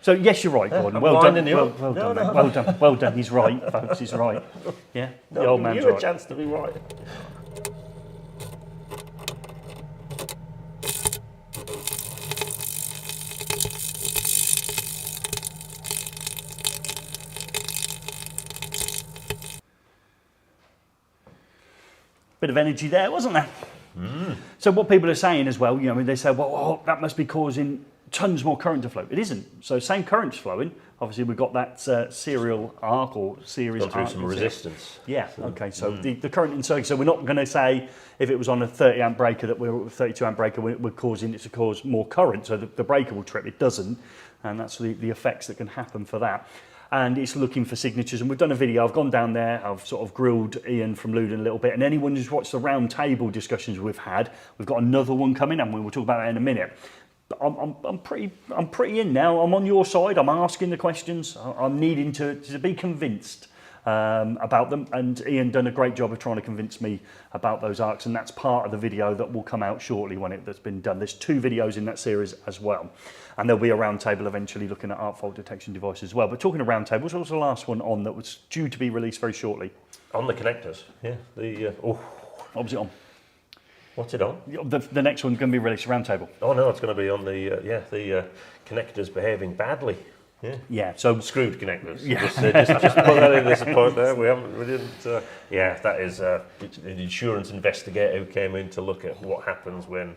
So yes, you're right, Gordon. I'm Well done. winding you Well, up. well No, done. no. mate. Well done. Well done. He's right, folks. He's right. Yeah, the old man's you a right. chance to be right. Bit of energy there, wasn't there? So what people are saying as well, you know, I mean, they say, well, that must be causing tons more current to flow. It isn't. So same current's flowing. Obviously, we've got that serial arc or series Gone through arc. some resistance. Yeah, okay, so the current in circuit, so we're not going to say if it was on a 30 amp breaker that we're 32 amp breaker, we're causing it to cause more current, so the breaker will trip. It doesn't, and that's the effects that can happen for that. And it's looking for signatures, and we've done a video. I've gone down there, I've sort of grilled Ian from Luden a little bit, and anyone who's watched the round table discussions we've had, we've got another one coming, and we'll talk about that in a minute. But I'm pretty in now. I'm on your side. I'm asking the questions. I'm needing to be convinced about them, and Ian done a great job of trying to convince me about those arcs, and that's part of the video that will come out shortly when that's been done. There's 2 videos in that series as well, and there'll be a round table eventually looking at arc fault detection devices as well. But talking of round tables, what was the last one on that was due to be released very shortly? On the connectors, yeah. What was it on? What's it on? The next one's going to be released, round table. Oh no, it's going to be on the connectors behaving badly. Yeah. Yeah, so Screwed connectors. Yeah. Just put that in this point there. We didn't. Yeah, that is an insurance investigator who came in to look at what happens when.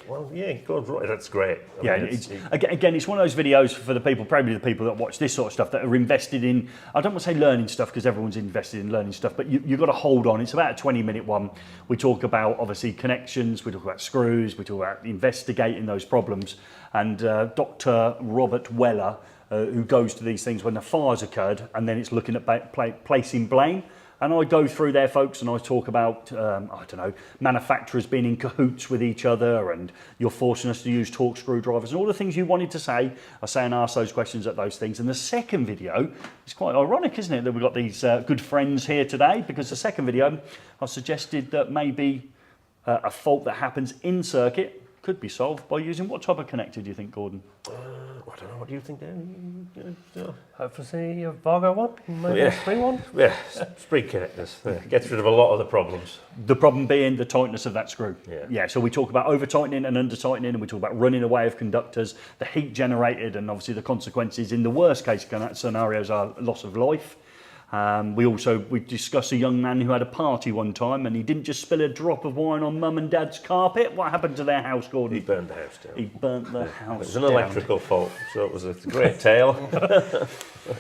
Well, yeah, God, right, that's great. I yeah, mean, again, it's one of those videos for the people, probably the people that watch this sort of stuff that are invested in, I don't want to say learning stuff because everyone's invested in learning stuff, but you've got to hold on. It's about a 20-minute one. We talk about, obviously, connections, we talk about screws, we talk about investigating those problems. And Dr. Robert Weller, who goes to these things when the fire's occurred, and then it's looking at placing blame. And I go through there, folks, and I talk about, I don't know, manufacturers being in cahoots with each other, and you're forcing us to use torque screwdrivers, and all the things you wanted to say. I say and ask those questions at those things. And the second video, it's quite ironic, isn't it, that we've got these good friends here today, because the second video, I suggested that maybe a fault that happens in circuit could be solved by using what type of connector do you think, Gordon? I don't know. What do you think, Dan? Hopefully a Wago one, maybe a spring one. Yeah, spring connectors. Yeah, gets rid of a lot of the problems. The problem being the tightness of that screw. Yeah. So we talk about over tightening and under tightening, and we talk about running away of conductors, the heat generated, and obviously the consequences in the worst case scenarios are loss of life. We discussed a young man who had a party one time and he didn't just spill a drop of wine on mum and dad's carpet. What happened to their house, Gordon? He burned the house down. He burnt the house It was an down. electrical fault, so it was a great tale.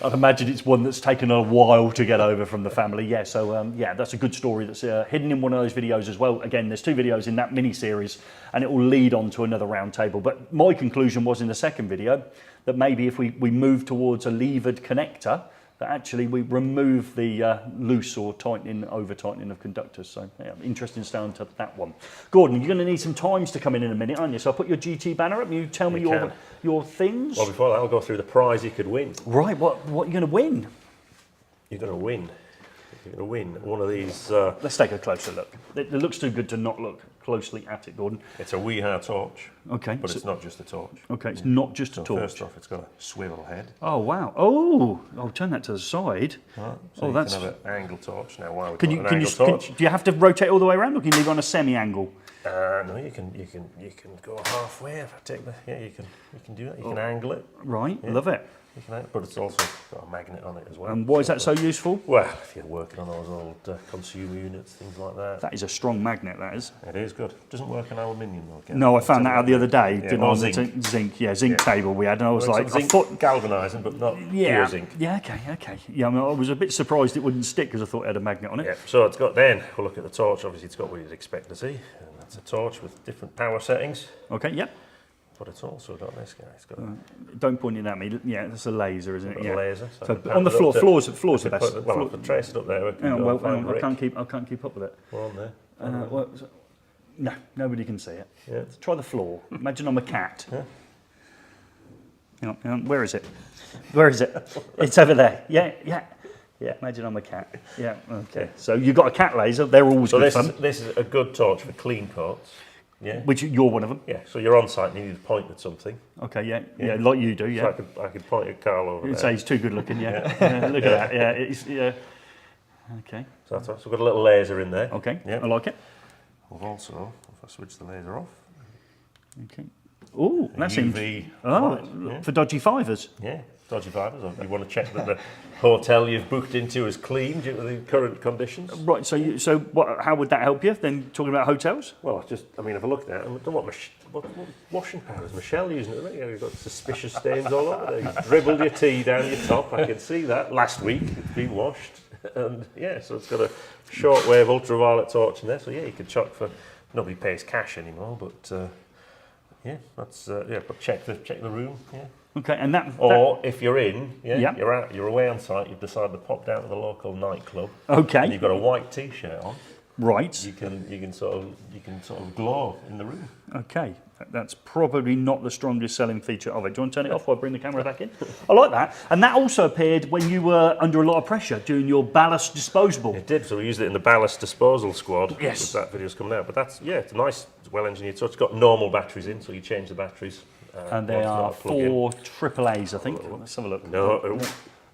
I'd imagine it's one that's taken a while to get over from the family. Yeah, so yeah, that's a good story that's hidden in one of those videos as well. Again, there's 2 videos in that mini-series and it will lead on to another round table. But my conclusion was in the second video that maybe if we move towards a levered connector, that actually we remove the loose or tightening, over-tightening of conductors. So yeah, interesting to stay on to that one. Gordon, you're going to need some times to come in a minute, aren't you? So I'll put your GT banner up and you tell me your things. Well, before that, I'll go through the prize you could win. Right, what are you going to win? You're going to win. You're going to win one of these. Let's take a closer look. It looks too good to not look closely at it, Gordon. It's a Weeha torch. Okay. But it's not just a torch. Okay, it's not just So a torch. first off, it's got a swivel head. Oh, wow. Oh, I'll turn that to the side. Right, so Oh, you that's... can have an angle torch. Now, why we've Can got you, an can you, angle torch? do you have to rotate all the way around or can you leave on a semi-angle? No, you can go halfway. If I take the, you can do that. You can angle it. Right, love it. You can, but it's also got a magnet on it as well. And why is that so useful? Well, if you're working on those old consumer units, things like that. That is a strong magnet, that is. It is good. Doesn't work on aluminium though. Again. No, I found that out the other day. Yeah, didn't or I? zinc. Zinc table we had, and I was like, I zinc thought, galvanising, but not pure zinc. yeah, okay. Yeah, I mean, I was a bit surprised it wouldn't stick because I thought it had a magnet on it. Yeah, so it's got then, we'll look at the torch, obviously it's got what you'd expect to see. And that's a torch with different power settings, Okay, yep. but it's also got this guy. It's got Don't point it at me. Yeah, that's a laser, isn't it? a Yeah. laser. So I can on the put it floor, up to- floor's the I can best. put it- Well, I can trace it up there. Hang on, well, hang on, I can't keep up with it. We're on there. No, nobody can see it. Yeah. Try the floor. Imagine I'm a cat. Hang on, where is it? Where is it? It's over there. Yeah. Imagine I'm a cat. Yeah. Okay. So you've got a cat laser. They're always So good fun. this is a good torch for clean coats. Yeah. Which you're one of them. Yeah. So you're on site and you need to point at something. Okay. Yeah. Like you do. So Yeah. I could point at Carl over You'd there. say he's too good looking. Yeah. Yeah, look at that. Yeah. Yeah. Okay. So that's right. So we've got a little laser in there. Okay. Yeah. I like it. We've also, if I switch the laser off, Okay. Oh, that seems. UV Oh, light, yeah. for dodgy fivers. Yeah, dodgy fibers. Or you want to check that the hotel you've booked into is clean due to the current conditions. Right. So what? How would that help you? Then talking about hotels. Well, if I look at it, I don't know what washing powder is Michelle using it. You've got suspicious stains all over there. You've dribbled your tea down your top. I can see that. Last week it's been washed, and yeah, so it's got a shortwave ultraviolet torch in there. So yeah, you could chuck for. Nobody pays cash anymore, but yeah, that's But check the room. Yeah. Okay. And that. Or if you're in, Yeah. you're away on site, you've decided to pop down to the local nightclub. Okay. And you've got a white t-shirt on. Right. You can sort of glow in the room. Okay, that's probably not the strongest selling feature of it. Do you want to turn it off while I bring the camera back in? I like that. And that also appeared when you were under a lot of pressure doing your ballast disposable. It did, so we used it in the ballast disposal squad. Yes. That video's coming out. But that's, it's a nice, well-engineered touch. It's got normal batteries in, so you change the batteries. And they once are not plug in. 4 AAAs, I think. Let's have a look. No,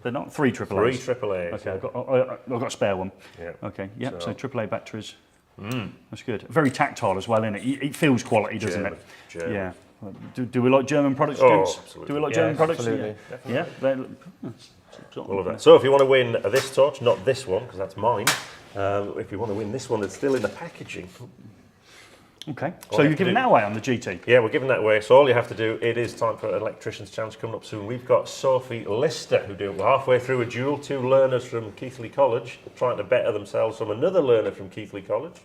They're not 3 AAAs. 3 AAAs. Okay, I've got a spare one. Yeah. Okay, yep, so So- AAA batteries. That's good. Very tactile as well, isn't it? It feels quality, doesn't it? German. Yeah. Do we like German products, Oh, gents? absolutely. Do we like Yeah, German products? absolutely. Yeah. All of that. So if you want to win this torch, not this one, because that's mine, if you want to win this one that's still in the packaging, Okay. All So you you're have to giving do- that away on the GT? yeah, we're giving that away. So all you have to do, it is time for Electricians Challenge coming up soon. We've got Sophie Lister, we're halfway through a duel, 2 learners from Keighley College, trying to better themselves from another learner from Keighley College.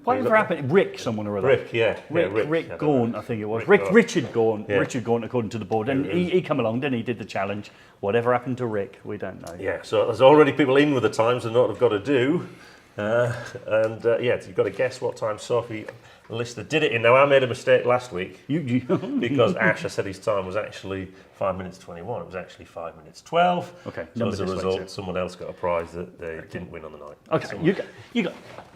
Whatever happened? Rick, someone or other. Rick, yeah. Rick Gaunt, I think it was. Rick Gaunt. Richard Gaunt. Yeah. Richard Gaunt, according to the board. And he come along, didn't he? Did the challenge. Whatever happened to Rick, we don't know. Yeah, so there's already people in with the times and what they've got to do. You've got to guess what time Sophie Lister did it in. Now, I made a mistake last week You because Asher said his time was actually 5 minutes 21. It was actually 5 minutes 12. Okay, So number as a dyslexia. result, someone else got a prize that they didn't win on the night. Okay, you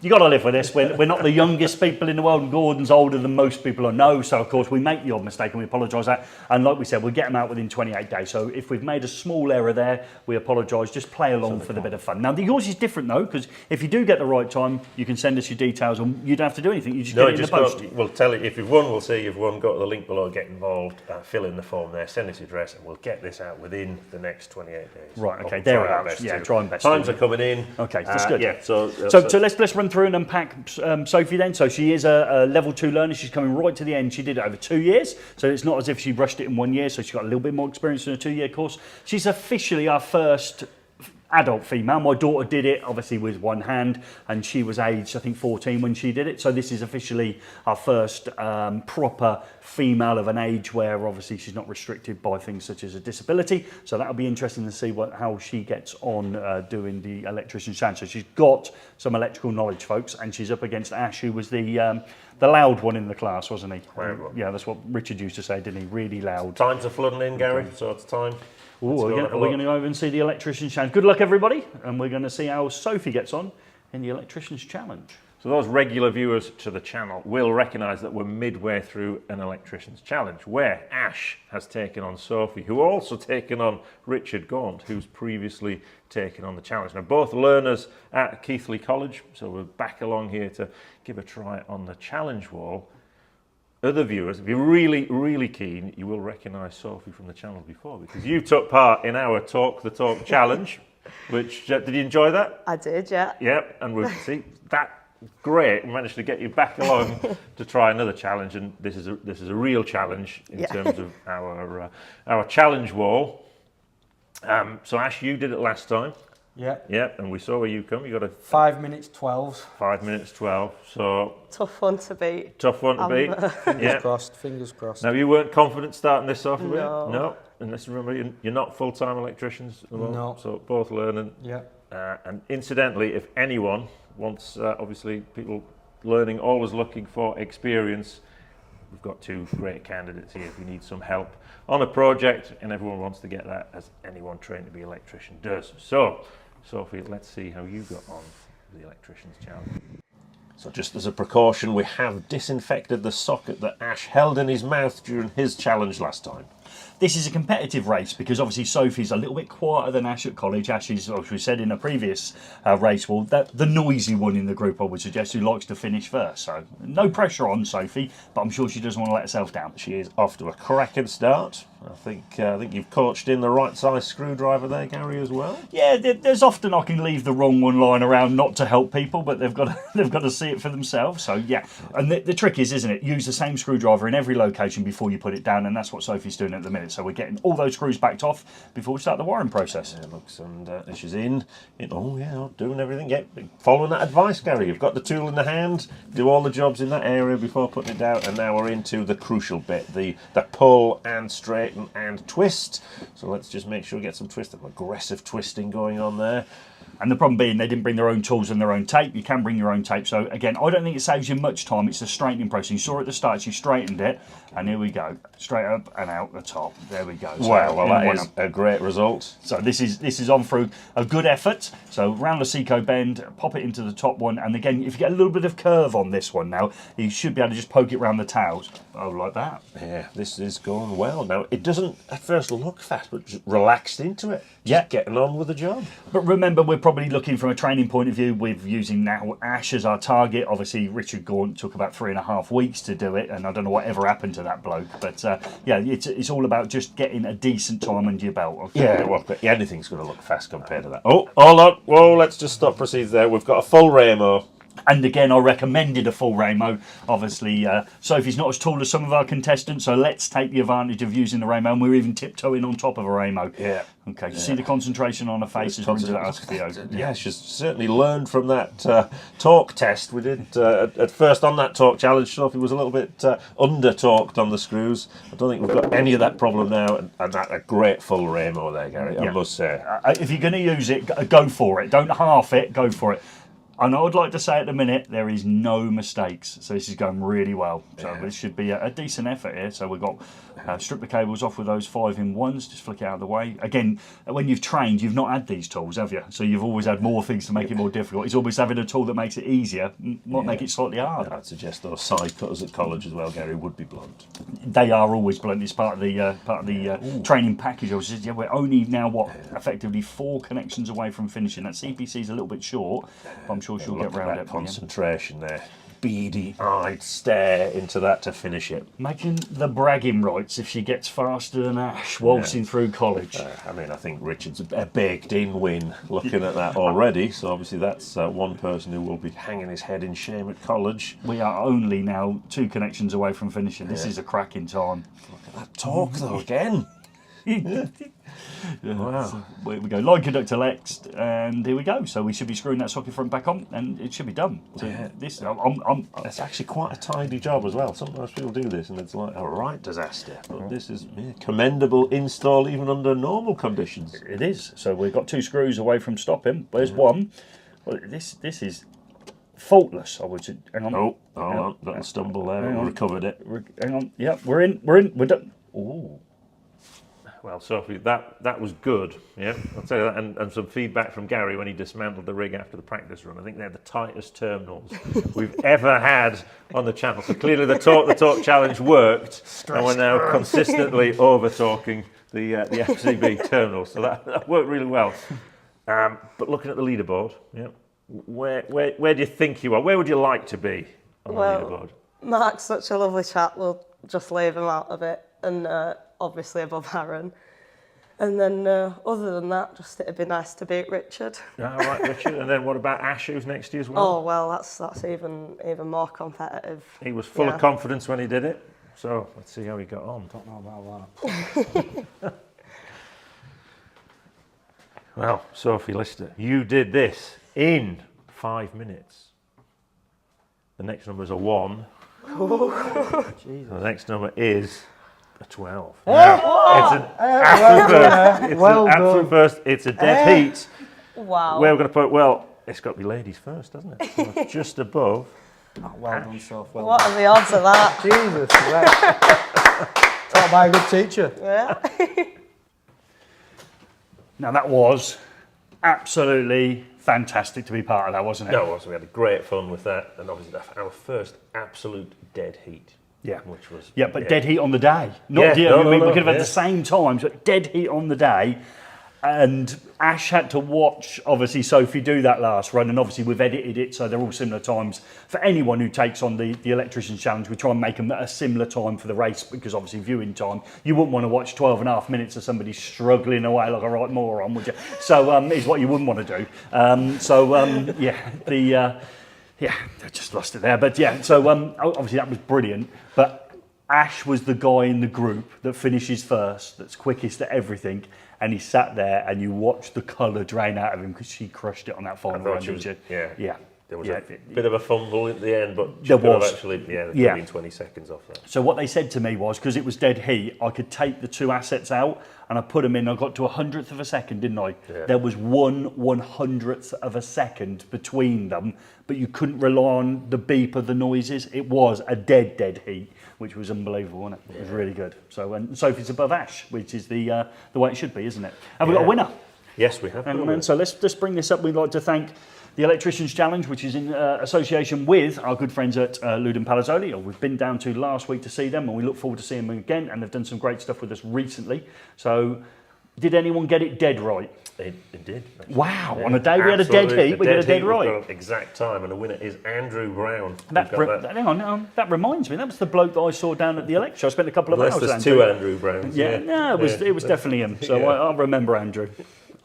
got to live with this. We're not the youngest people in the world, and Gordon's older than most people I know. So, of course, we make the odd mistake and we apologise for that. And like we said, we'll get them out within 28 days. So if we've made a small error there, we apologise. Just play along for the bit of fun. Now, yours is different, though, because if you do get the right time, you can send us your details and you don't have to do anything. You just get it in the post. We'll tell you if you've won, we'll say you've won. Go to the link below, get involved, fill in the form there, send us your address, and we'll get this out within the next 28 days. Right, okay, I'll there try we our are. best Yeah, to. try and best Times to. are coming in. Okay, that's good. Yeah, so let's run through and unpack Sophie then. So she is a level 2 learner. She's coming right to the end. She did it over 2 years, so it's not as if she rushed it in 1 year. So she's got a little bit more experience in a 2-year course. She's officially our first adult female. My daughter did it obviously with one hand, and she was aged I think 14 when she did it. So this is officially our first proper female of an age where obviously she's not restricted by things such as a disability. So that'll be interesting to see how she gets on doing the electrician's challenge. So she's got some electrical knowledge, folks, and she's up against Ash, who was the loud one in the class, wasn't he? Loud one. Yeah, that's what Richard used to say, didn't he? Really loud. times are flooding in, Gary, so it's time. Ooh, Let's we're go have a going look. to go over and see the electrician's challenge. Good luck, everybody, and we're going to see how Sophie gets on in the electrician's challenge. So those regular viewers to the channel will recognise that we're midway through an electrician's challenge where Ash has taken on Sophie, who also taken on Richard Gaunt, who's previously taken on the challenge. Now both learners at Keighley College, so we're back along here to give a try on the challenge wall. Other viewers, if you're really keen, you will recognise Sophie from the channel before, because you took part in our Talk the Talk challenge, which, did you enjoy that? I did, yeah. Yep, and we see that great. We managed to get you back along to try another challenge, and this is a real challenge in terms of our challenge wall. So Ash, you did it last time. Yeah. Yep, and we saw where you come. You got a 5 minutes 12. 5 minutes 12. So Tough one to beat. tough one to beat. Yeah. Fingers crossed. Now you weren't confident starting this off with it? No. No. And let's remember, you're not full-time electricians at the moment. No. So both learning. Yeah. And incidentally, if anyone wants, obviously people learning always looking for experience, we've got 2 great candidates here if you need some help on a project, and everyone wants to get that, as anyone trained to be an electrician does. So, Sophie, let's see how you got on with the electrician's challenge. So just as a precaution, we have disinfected the socket that Ash held in his mouth during his challenge last time. This is a competitive race because obviously Sophie's a little bit quieter than Ash at college. Ash is, as we said in a previous race, well, the noisy one in the group, I would suggest, who likes to finish first. So no pressure on Sophie, but I'm sure she doesn't want to let herself down. She is off to a cracking start. I think you've coached in the right size screwdriver there, Gary, as well. Yeah, there's often I can leave the wrong one lying around not to help people, but they've got to see it for themselves. So yeah, and the trick is, isn't it? Use the same screwdriver in every location before you put it down, and that's what Sophie's doing at the minute. So we're getting all those screws backed off before we start the wiring process. Yeah, looks, and she's in. Oh yeah, doing everything. Yeah, following that advice, Gary. You've got the tool in the hand. Do all the jobs in that area before putting it down, and now we're into the crucial bit: the pull and straighten and twist. So let's just make sure we get some twist, some aggressive twisting going on there. And the problem being they didn't bring their own tools and their own tape. You can bring your own tape. So again, I don't think it saves you much time. It's a straightening process. You saw at the start, she straightened it, and here we go, straight up and out the top. There we go. So Wow, well that in is a great result. So this is on through a good effort. So round the Seco bend, pop it into the top one, and again, if you get a little bit of curve on this one now, you should be able to just poke it round the tails. Oh, like that. Yeah, this is going well. Now, it doesn't at first look fast, but just relaxed into it. Just getting on with the job. But remember, we're probably looking from a training point of view with using now Ash as our target. Obviously, Richard Gaunt took about 3.5 weeks to do it, and I don't know whatever happened to that bloke. But yeah, it's all about just getting a decent time under your belt. Okay? Yeah, well, anything's going to look fast compared to that. Oh, hold on. Whoa, let's just stop proceeds there. We've got a full Ramo. And again, I recommended a full Ramo. Obviously, Sophie's not as tall as some of our contestants, so let's take the advantage of using the Ramo, and we're even tiptoeing on top of a Ramo. Yeah. Okay, you see the concentration on her face as we're into that video. Yeah, she's certainly learned from that talk test we did. At first on that talk challenge, Sophie was a little bit under-talked on the screws. I don't think we've got any of that problem now, and that a great full Ramo there, Gary, I must say. If you're going to use it, go for it. Don't half it, go for it. And I would like to say at the minute, there is no mistakes. So this is going really well. So this should be a decent effort here. So we've got strip the cables off with those 5-in-1s, just flick it out of the way. Again, when you've trained, you've not had these tools, have you? So you've always had more things to make it more difficult. It's always having a tool that makes it easier, might make it slightly harder. I'd suggest those side cutters at college as well, Gary, would be blunt. They are always blunt. It's part of the training package. I was just, we're only now, effectively 4 connections away from finishing. That CPC is a little bit short, but I'm sure she'll get round it. Concentration there. beady-eyed stare into that to finish it. Imagine the bragging rights if she gets faster than Ash waltzing through college. I mean, I think Richard's a baked-in win looking at that already. So obviously that's one person who will be hanging his head in shame at college. We are only now 2 connections away from finishing. This is a cracking time. Look at that talk though again. Wow. So we go, line conductor next, and here we go. So we should be screwing that socket front back on, and it should be done. So this, It's actually quite a tidy job as well. Sometimes people do this and it's like a right disaster. But this is commendable install even under normal conditions. it is. So we've got 2 screws away from stopping. Where's one? Well, this is faultless. I would say. Hang on. Oh, hold on. Little stumble there. Hang We on. recovered it. Hang on. Yeah, we're in. We're done. Oh. Well, Sophie, that was good. Yeah, I'll tell you that. And some feedback from Gary when he dismantled the rig after the practice run. I think they're the tightest terminals we've ever had on the channel. So clearly the talk challenge worked, and we're now consistently over talking the FCB terminals. So that worked really well. But looking at the leaderboard, yeah, where do you think you are? Where would you like to be on the leaderboard? Mark's such a lovely chap, we'll just leave him out of it, and obviously above Aaron. And then other than that, just it'd be nice to beat Richard. All right, Richard. And then what about Ash, who's next to you as well? Oh, well, that's even more competitive. He was full of confidence when he did it. So let's see how he got on. Don't know about that. Well, Sophie Lister, you did this in 5 minutes. The next number is a 1. The next number is a 12. Now, it's an absolute first. It's a dead heat. Wow. Where we're going to put, well, it's got to be ladies first, doesn't it? So it's just above. Oh, well done, Soph. Well What are the odds of that? Jesus. Taught by a good teacher. Yeah. Now that was absolutely fantastic to be part of that, wasn't it? No, we had great fun with that, and obviously our first absolute dead heat. Yeah. Which was but dead heat on the day. Not Yeah, we could have had yeah. the same times, but dead heat on the day. And Ash had to watch, obviously, Sophie do that last run, and obviously we've edited it so they're all similar times. For anyone who takes on the Electricians Challenge, we try and make them at a similar time for the race, because obviously viewing time, you wouldn't want to watch 12 and a half minutes of somebody struggling away like a right moron, would you? So is what you wouldn't want to do. Yeah, I just lost it there. But yeah, so obviously that was brilliant. But Ash was the guy in the group that finishes first, that's quickest at everything. And he sat there and you watched the colour drain out of him because she crushed it on that final run, didn't you? Yeah. There was Yeah. a bit of a fumble at the end, but There she could have was. actually, there could Yeah. have been 20 seconds off that. So what they said to me was, because it was dead heat, I could take the 2 assets out and I put them in. I got to 100th of a second, didn't I? Yeah. There was 1/100th of a second between them, but you couldn't rely on the beep of the noises. It was a dead heat, which was unbelievable, wasn't it? It was really good. So and Sophie's above Ash, which is the way it should be, isn't it? Have we got a winner? Yes, we have. And so let's just bring this up. We'd like to thank the Electricians Challenge, which is in association with our good friends at Luden Palazzoli. We've been down to last week to see them, and we look forward to seeing them again. And they've done some great stuff with us recently. So, did anyone get it dead right? It did. Actually. Wow! Yeah, On a day we had a dead absolutely. heat, we got a dead We've right. got an exact time, and the winner is Andrew Brown. Hang on, that reminds me. That was the bloke that I saw down at the Electro. I spent a couple of Unless hours. there's 2 Andrew Browns. Yeah, no, it was definitely him. So Yeah. I remember Andrew.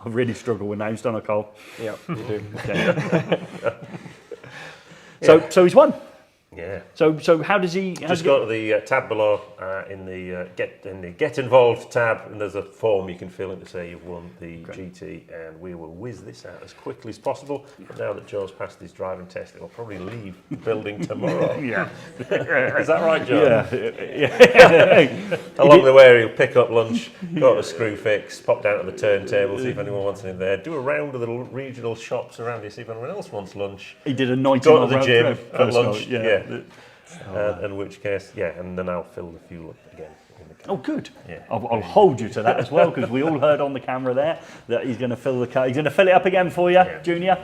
I really struggle with names, don't I, Cole? Yeah, you do. Okay. So he's won. Yeah. So how does he? Just go to the tab below in the get involved tab, and there's a form you can fill in to say you've won the GT, and we will whiz this out as quickly as possible. But now that Joe's passed his driving test, he'll probably leave the building tomorrow. Yeah. Is that right, Joe? Yeah. Along the way, he'll pick up lunch, go to Screwfix, pop down to the turntable, see if anyone wants anything there, do a round of the regional shops around here, see if anyone else wants lunch. He did a 90 Go to the gym at lunch, yeah. and in which case, and then I'll fill the fuel up again in the car. Oh, good. Yeah. I'll hold you to that as well, because we all heard on the camera there that he's going to fill the car. He's going to fill it up again for you, Junior.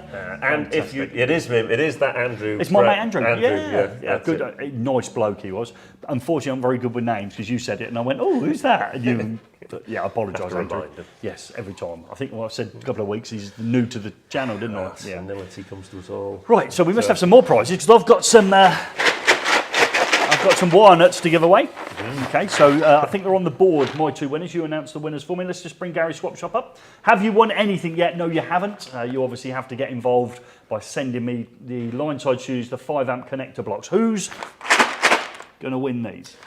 And if you, it is that Andrew. It's my mate Andrew. Yeah, yeah, good. Nice bloke he was. Unfortunately, I'm very good with names because you said it, and I went, "Oh, who's that?" And you, yeah, I apologise, Andrew. Yes, every time. I think I said a couple of weeks. He's new to the channel, didn't I? Yeah. Senility comes to us all. Right, so we must have some more prizes because I've got some. I've got some wire nuts to give away. Okay, so I think they're on the board. My two winners. You announced the winners for me. Let's just bring Gary's Swap Shop up. Have you won anything yet? No, you haven't. You obviously have to get involved by sending me the line side shoes, the 5-amp connector blocks. Who's going to win these?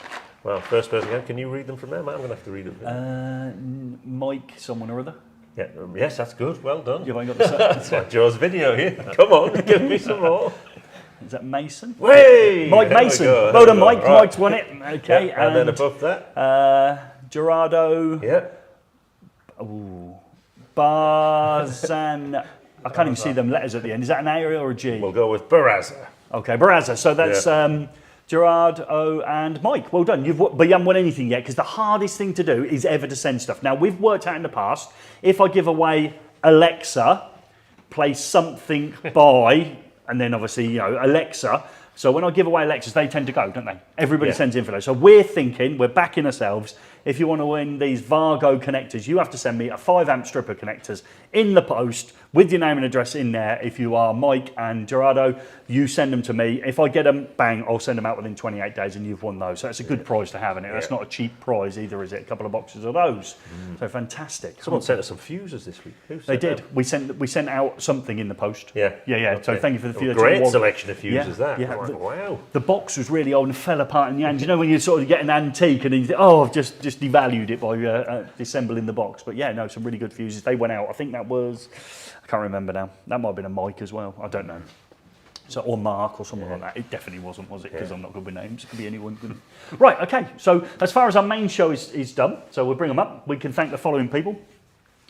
Well, first person again. Can you read them from there, Matt? I'm going to have to read them. Mike, someone or other. Yeah. Yes, that's good. Well done. You've only got the It's like Joe's video here. Come on, give me some more. Is that Mason? Hey! Mike There we Mason. go, Well done, there we Mike. go. Right. Mike's won it. Okay. Yeah, and then above that. Gerardo. Yeah. Ooh. Barzan. I can't even see them letters at the end. Is that an A or a G? We'll go with Barraza. Okay, Barraza. So that's Gerardo and Mike. Well done. But you haven't won anything yet because the hardest thing to do is ever to send stuff. Now, we've worked out in the past, if I give away Alexa, play something by, and then obviously, Alexa. So when I give away Alexas, they tend to go, don't they? Everybody sends in for those. So we're backing ourselves. If you want to win these Wago connectors, you have to send me a 5-amp strip of connectors in the post with your name and address in there. If you are Mike and Gerardo, you send them to me. If I get them, bang, I'll send them out within 28 days and you've won those. So it's a good prize to have in it. That's not a cheap prize either, is it? A couple of boxes of those. So fantastic. Someone sent us some fuses this week. They did. Them? We sent out something in the post. Yeah. Okay. So thank you for the fuses. Great selection of fuses that. Yeah. Like, wow. The box was really old and fell apart in the end. You know when you sort of get an antique and you think, oh, I've just devalued it by disassembling the box. But yeah, no, some really good fuses. They went out. I think that was, I can't remember now. That might have been a Mike as well. I don't know. So, or Mark or something like that. It definitely wasn't, was it? Because I'm not good with names. It could be anyone. Right, okay. So as far as our main show is done, so we'll bring them up. We can thank the following people.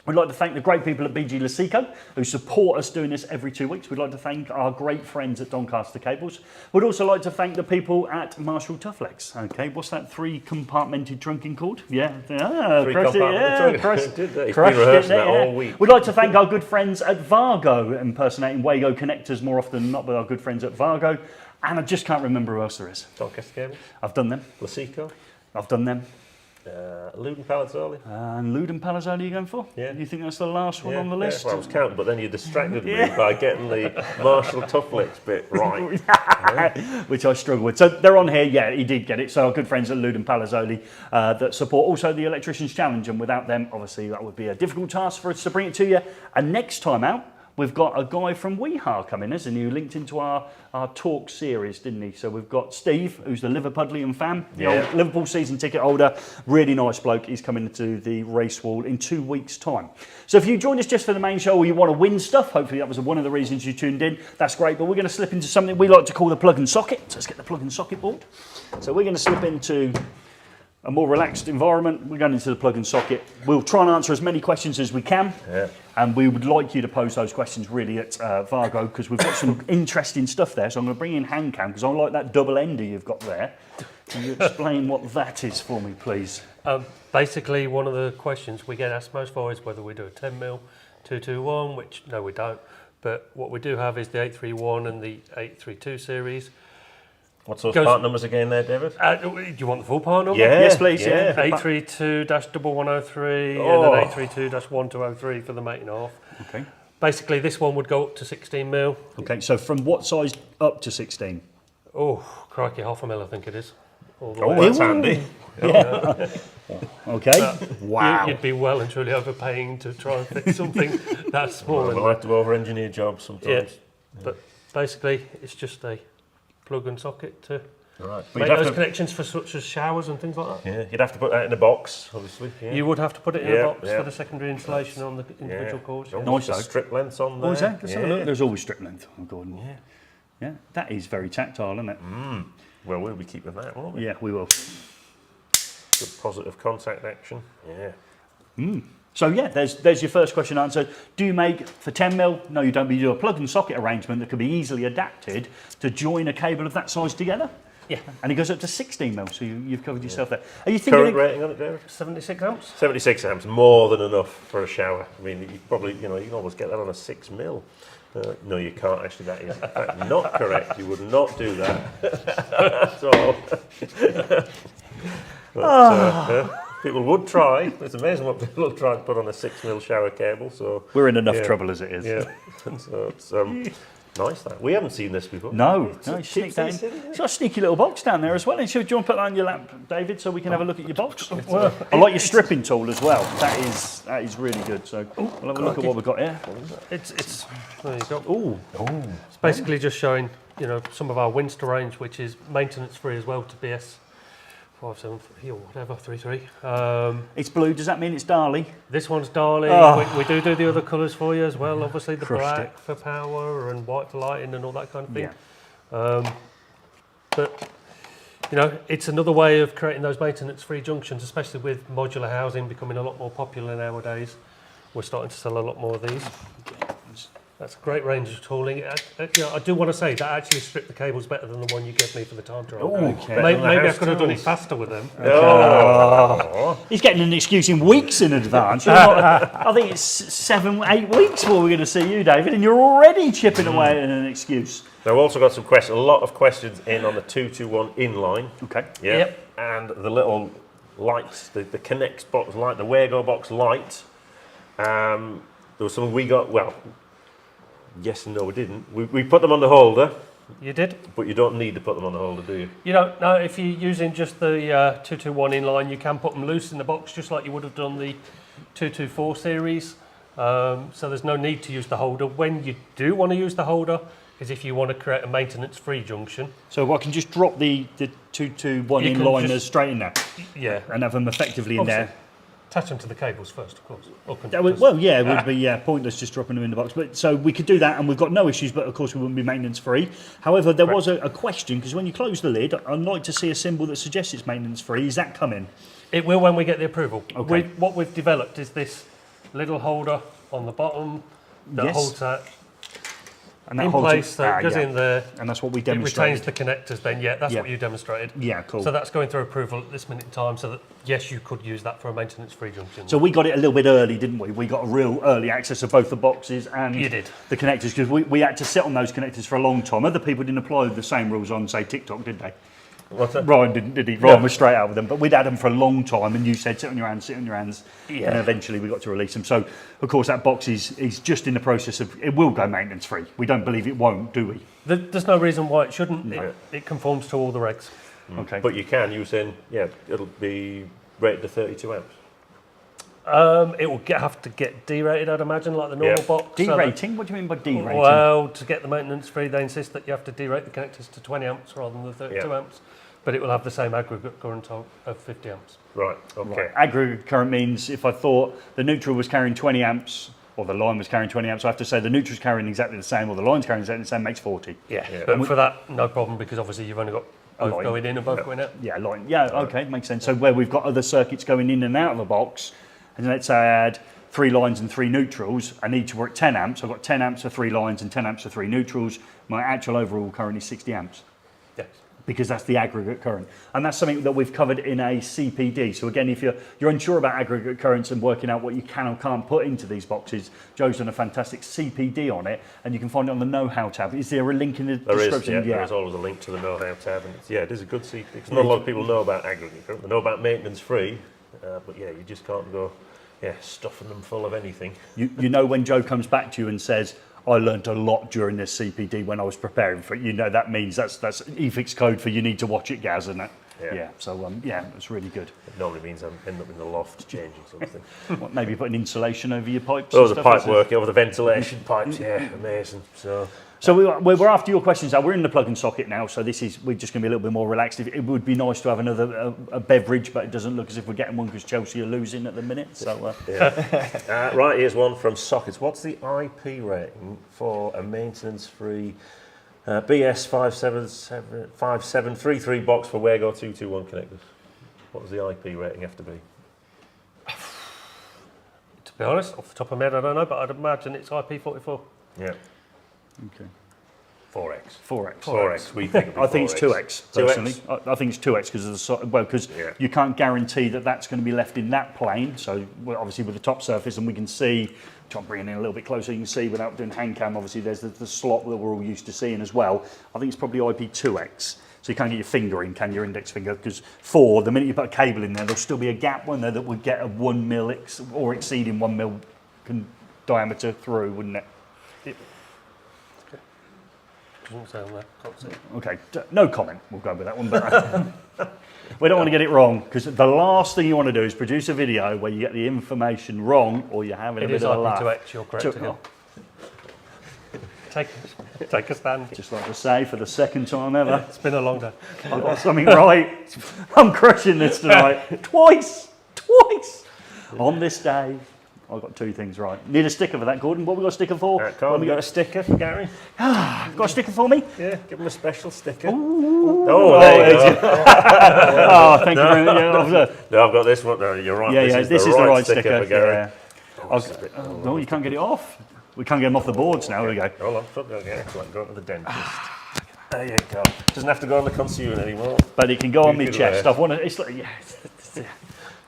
We'd like to thank the great people at BG Lasico who support us doing this every 2 weeks. We'd like to thank our great friends at Doncaster Cables. We'd also like to thank the people at Marshall Toughlegs. Okay, what's that 3-compartmented trunking called? Yeah, crushed it. Yeah, crushed it all week. We'd like to thank our good friends at Wago, impersonating Wago connectors more often than not, but our good friends at Wago. And I just can't remember who else there is. Doncaster Cables. I've done them. Lasico. I've done them. Luden Palazzoli. And Luden Palazzoli you going for? Yeah. You think that's the last one on the list? Well, I was counting, but then you distracted me by getting the Marshall Toughlegs bit right. Which I struggle with. So they're on here. Yeah, he did get it. So our good friends at Luden Palazzoli that support also the Electricians Challenge. And without them, obviously, that would be a difficult task for us to bring it to you. And next time out, we've got a guy from Weehar coming, isn't he? Who linked into our talk series, didn't he? So we've got Steve, who's the Liverpudlian fan, the old Liverpool season ticket holder. Really nice bloke. He's coming into the race wall in 2 weeks' time. So if you joined us just for the main show or you want to win stuff, hopefully that was one of the reasons you tuned in. That's great. But we're going to slip into something we like to call the plug and socket. So let's get the plug and socket board. So we're going to slip into a more relaxed environment. We're going into the plug and socket. We'll try and answer as many questions as we can. Yeah. And we would like you to pose those questions really at Wago because we've got some interesting stuff there. So I'm going to bring in hand cam because I like that double ender you've got there. Can you explain what that is for me, please? Basically, one of the questions we get asked most for is whether we do a 10mm 221, which no, we don't. But what we do have is the 831 and the 832 series. What's those part numbers again there, David? Do you want the full part number? Yeah. Yes, please. Yeah. 832-1103 and then 832-1203 for the mating off. Okay. Basically, this one would go up to 16mm. Okay, so from what size up to 16? Oh, crikey, 1/2 mil, I think it is. All the Oh, way. that's handy. Yeah. Okay. Wow. You'd be well and truly overpaying to try and fix something that small. We'll have to over-engineer jobs sometimes. Yeah. But basically, it's just a plug and socket to Right. make those connections for such as showers and things like that. Yeah, you'd have to put that in a box, obviously. Yeah. You would have to put it in a box for the secondary installation on the individual cords. Nice The strip lengths on there. What was that? Let's have a look. There's always strip length. Oh, Gordon. Yeah. Yeah. That is very tactile, isn't it? Well, we'll be keeping that, won't we? Yeah, we will. Good positive contact action. Yeah. So yeah, there's your first question answered. Do you make for 10mm? No, you don't. But you do a plug and socket arrangement that can be easily adapted to join a cable of that size together. Yeah. And it goes up to 16 mil, so you've covered yourself there. Are you thinking? Current rating on it, David? 76 amps. 76 amps, more than enough for a shower. I mean, you probably, you can almost get that on a 6 mil. No, you can't actually. That is in fact not correct. You would not do that at all. But, people would try. It's amazing what people will try to put on a 6 mil shower cable. So We're in enough trouble as it is. yeah, so it's nice that we haven't seen this before. No, It's you a sneak that in. tipsy, It's got a sneaky little box down there as well. And so do you want to put that on your lap, David, so we can have a look at your box? I like your stripping tool as well. That is really good. So we'll have a look at what we've got here. It's there you go. Ooh, It's basically just showing, some of our Winster range, which is maintenance free as well to BS 573 or whatever 33. it's blue. Does that mean it's Darley? This one's Darley. Oh. We do the other colours for you as well. Obviously the Crushed black for power and white for lighting and all that kind of thing. Yeah. But it's another way of creating those maintenance-free junctions, especially with modular housing becoming a lot more popular nowadays. We're starting to sell a lot more of these. That's a great range of tooling. I do want to say that actually stripped the cables better than the one you gave me for the time trial. Okay. Maybe I could have done it faster with them. He's getting an excuse in weeks in advance. I think it's 7-8 weeks before we're going to see you, David, and you're already chipping away at an excuse. Now, we've also got some questions, a lot of questions in on the 221 inline. Okay. Yeah. Yep. And the little lights, the Connect box light, the Wago box light. There was something we got, well, yes and no, we didn't. We put them on the holder, You did? but you don't need to put them on the holder, do you? You don't know if you're using just the 221 inline, you can put them loose in the box just like you would have done the 224 series. So there's no need to use the holder. When you do want to use the holder is if you want to create a maintenance-free junction. So I can just drop the 221 You can inliners just- straight in there Yeah. and have them effectively in Obviously, there. Attach them to the cables first, of course. Well, yeah, it would be pointless just dropping them in the box. But so we could do that, and we've got no issues. But of course, we wouldn't be maintenance free. However, there was a question because when you close the lid, I'd like to see a symbol that suggests it's maintenance free. Is that coming? It will when we get the approval. Okay. What we've developed is this little holder on the bottom that Yes. holds that And that in holds place, so it goes yeah. in there. And that's what we It demonstrated. retains the connectors then, yeah, that's Yeah. what you demonstrated. Yeah, cool. So that's going through approval at this minute in time, so that, yes, you could use that for a maintenance-free junction. So we got it a little bit early, didn't we? We got a real early access of both the boxes and You did. the connectors because we had to sit on those connectors for a long time. Other people didn't apply the same rules on, say, TikTok, did they? What's that? Ryan didn't, did he? Ryan was straight out with them, but we'd had them for a long time, and you said sit on your hands, Yeah. and eventually we got to release them. So, of course, that box is just in the process of, it will go maintenance free. We don't believe it won't, do we? There's no reason why it shouldn't. It conforms to all the regs. Okay. But you can use it'll be rated to 32 amps. It will have to get D-rated, I'd imagine, like the normal Yeah. box. so that- D-rating? What do you mean by D-rating? Well, to get the maintenance free, they insist that you have to derate the connectors to 20 amps rather than the 32 Yeah. amps. But it will have the same aggregate current of 50 amps. Right, okay. Right. Aggregate current means if I thought the neutral was carrying 20 amps, or the line was carrying 20 amps, I have to say the neutral's carrying exactly the same, or the line's carrying exactly the same, makes 40. Yeah. Yeah. But for that, no problem, because obviously you've only got both line. going in and both going out. Yeah, line. Yeah, okay, makes sense. So where we've got other circuits going in and out of the box, and let's say I had 3 lines and 3 neutrals, and each were at 10 amps. I've got 10 amps for 3 lines and 10 amps for 3 neutrals. My actual overall current is 60 amps. Yes. Because that's the aggregate current. And that's something that we've covered in a CPD. So again, if you're unsure about aggregate currents and working out what you can or can't put into these boxes, Joe's done a fantastic CPD on it, and you can find it on the know-how tab. Is there a link in the There is, description? there is always a link to the know-how tab, and it is a good CP. Because not a lot of people know about aggregate current. They know about maintenance free, but yeah, you just can't go stuffing them full of anything. You know when Joe comes back to you and says, I learned a lot during this CPD when I was preparing for it, you know that means that's eFIXX code for you need to watch it, Gaz, isn't it? Yeah. So it's really good. It normally means I'm end up in the loft changing something. What, maybe putting insulation over your pipes? Oh, and the stuff, pipe isn't it? work, over the ventilation pipes, amazing. So we're after your questions now. We're in the plug and socket now, so we're just going to be a little bit more relaxed. It would be nice to have another a beverage, but it doesn't look as if we're getting one because Chelsea are losing at the minute. So Right, here's one from Sockets. What's the IP rating for a maintenance-free BS5733 box for Wago 221 connectors? What does the IP rating have to be? To be honest, off the top of my head, I don't know, but I'd imagine it's IP44. Yeah. okay. 4x. 4x. 4x. We think. I think it's 2x. 2x. Personally, I think it's 2x because of the because Yeah. you can't guarantee that that's going to be left in that plane. So obviously with the top surface, and we can see. Try and bring it in a little bit closer. You can see without doing hand cam. Obviously, there's the slot that we're all used to seeing as well. I think it's probably IP2X. So you can't get your finger in, can your index finger? Because 4, the minute you put a cable in there, there'll still be a gap one there that would get a 1 mil or exceeding 1 mil diameter through, wouldn't it? Doesn't sound that. Can't see. Okay, no comment. We'll go with that one. But we don't want to get it wrong because the last thing you want to do is produce a video where you get the information wrong or you're having a bit of a laugh. It is IP2X, you're correct again. Take a stand. Just like to say, for the second time ever, It's been a long day. I got something right. I'm crushing this tonight. Twice on this day. I got 2 things right. Need a sticker for that, Gordon. What we got a sticker for? Carl, you got a sticker for Gary? Got a sticker for me? Yeah, give him a special sticker. Ooh. Oh, there you go. Oh, thank you very much. Yeah, No, I've got this one. No, you're right. this is the right sticker for Gary. Yeah. No, you can't get it off. We can't get them off the boards now. There we go. Hold on, foot again. It's like going to the dentist. There you go. Doesn't have to go on the consumer anymore. But it can go on my You can chest. wear. I've wanted. It's like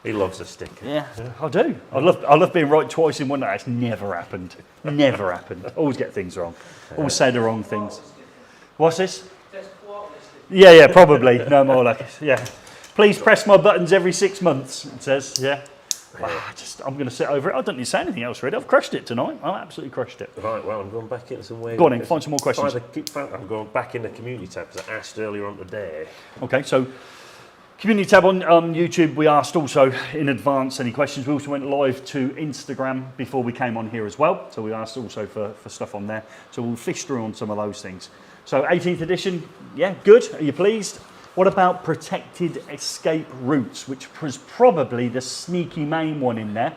He loves a sticker. yeah, I do. I love being right twice in one day. It's never happened. Never happened. Always get things wrong. Always say the wrong things. What's this? Yeah, probably. No more like yeah. Please press my buttons every 6 months. It says yeah. I'm going to sit over it. I don't need to say anything else, really. I've crushed it tonight. I've absolutely crushed it. Right, well, I'm going back into some Wago. Go on in, find some more questions. I'm going back in the community tab because I asked earlier on today. Okay, so community tab on YouTube. We asked also in advance any questions. We also went live to Instagram before we came on here as well. So we asked also for stuff on there. So we'll fish through on some of those things. So 18th edition, yeah, good. Are you pleased? What about protected escape routes, which was probably the sneaky main one in there.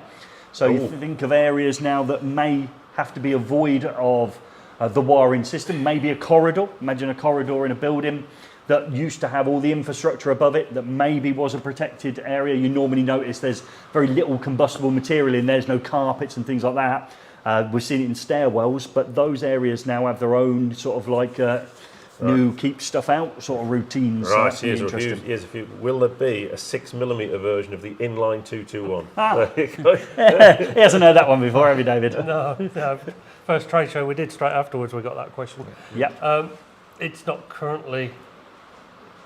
So you think of areas now that may have to be avoid of the wiring system, maybe a corridor. Imagine a corridor in a building that used to have all the infrastructure above it that maybe was a protected area. You normally notice there's very little combustible material in there. There's no carpets and things like that. We've seen it in stairwells, but those areas now have their own sort of like new keep stuff out sort of routines. Right, So here's a few. Will there be a 6mm version of the inline 221? There you go. He hasn't heard that one before, have you, David? No. First trade show we did straight afterwards, we got that question. Yep. It's not currently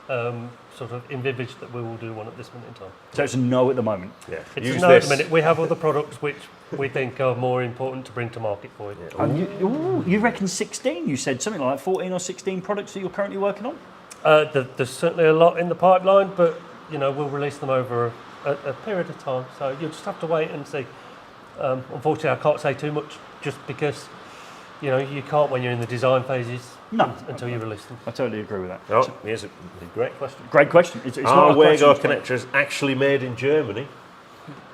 sort of envisaged that we will do one at this minute in time. So it's a no at the moment. Yeah. It's Use no at this. the minute. We have other products which we think are more important to bring to market for you. And you reckon 16? You said something like 14 or 16 products that you're currently working on? There's certainly a lot in the pipeline, but we'll release them over a period of time. So you'll just have to wait and see. Unfortunately, I can't say too much just because you can't when you're in the design phases. No. Until you release them. I totally agree with that. Oh, here's a great question. Great question. It's Are not a Wago question. connectors actually made in Germany?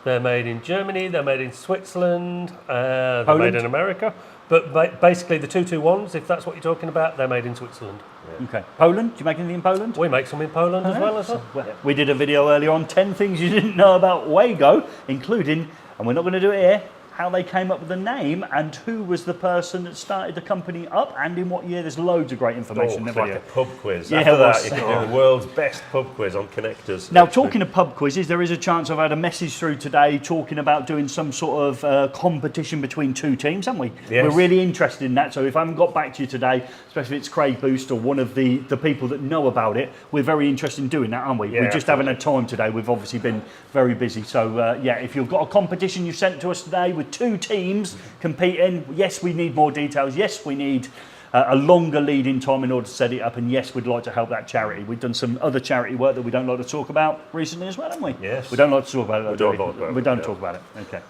They're made in Germany, they're made in Switzerland, they're Poland? made in America. But basically the 221s, if that's what you're talking about, they're made in Switzerland. Okay. Poland? Do you make anything in Poland? We make some in Poland as well. We did a video earlier on 10 things you didn't know about Wago, including, and we're not going to do it here, how they came up with the name and who was the person that started the company up and in what year. There's loads of great information in the It's like video. a pub quiz. Yeah, After it that, was. you can do the world's best pub quiz on connectors. Now, talking of pub quizzes, there is a chance I've had a message through today talking about doing some sort of competition between 2 teams, haven't we? Yes. We're really interested in that. So if I haven't got back to you today, especially if it's Craig Boost or one of the people that know about it, we're very interested in doing that, aren't we? Yeah, we just haven't had time today. We've obviously been very busy. So yeah, if you've got a competition you sent to us today with 2 teams competing, yes, we need more details. Yes, we need a longer lead-in time in order to set it up, and yes, we'd like to help that charity. We've done some other charity work that we don't like to talk about recently as well, haven't we? Yes. We don't like to talk about it. We don't talk about it, We don't yeah. talk about it. Okay.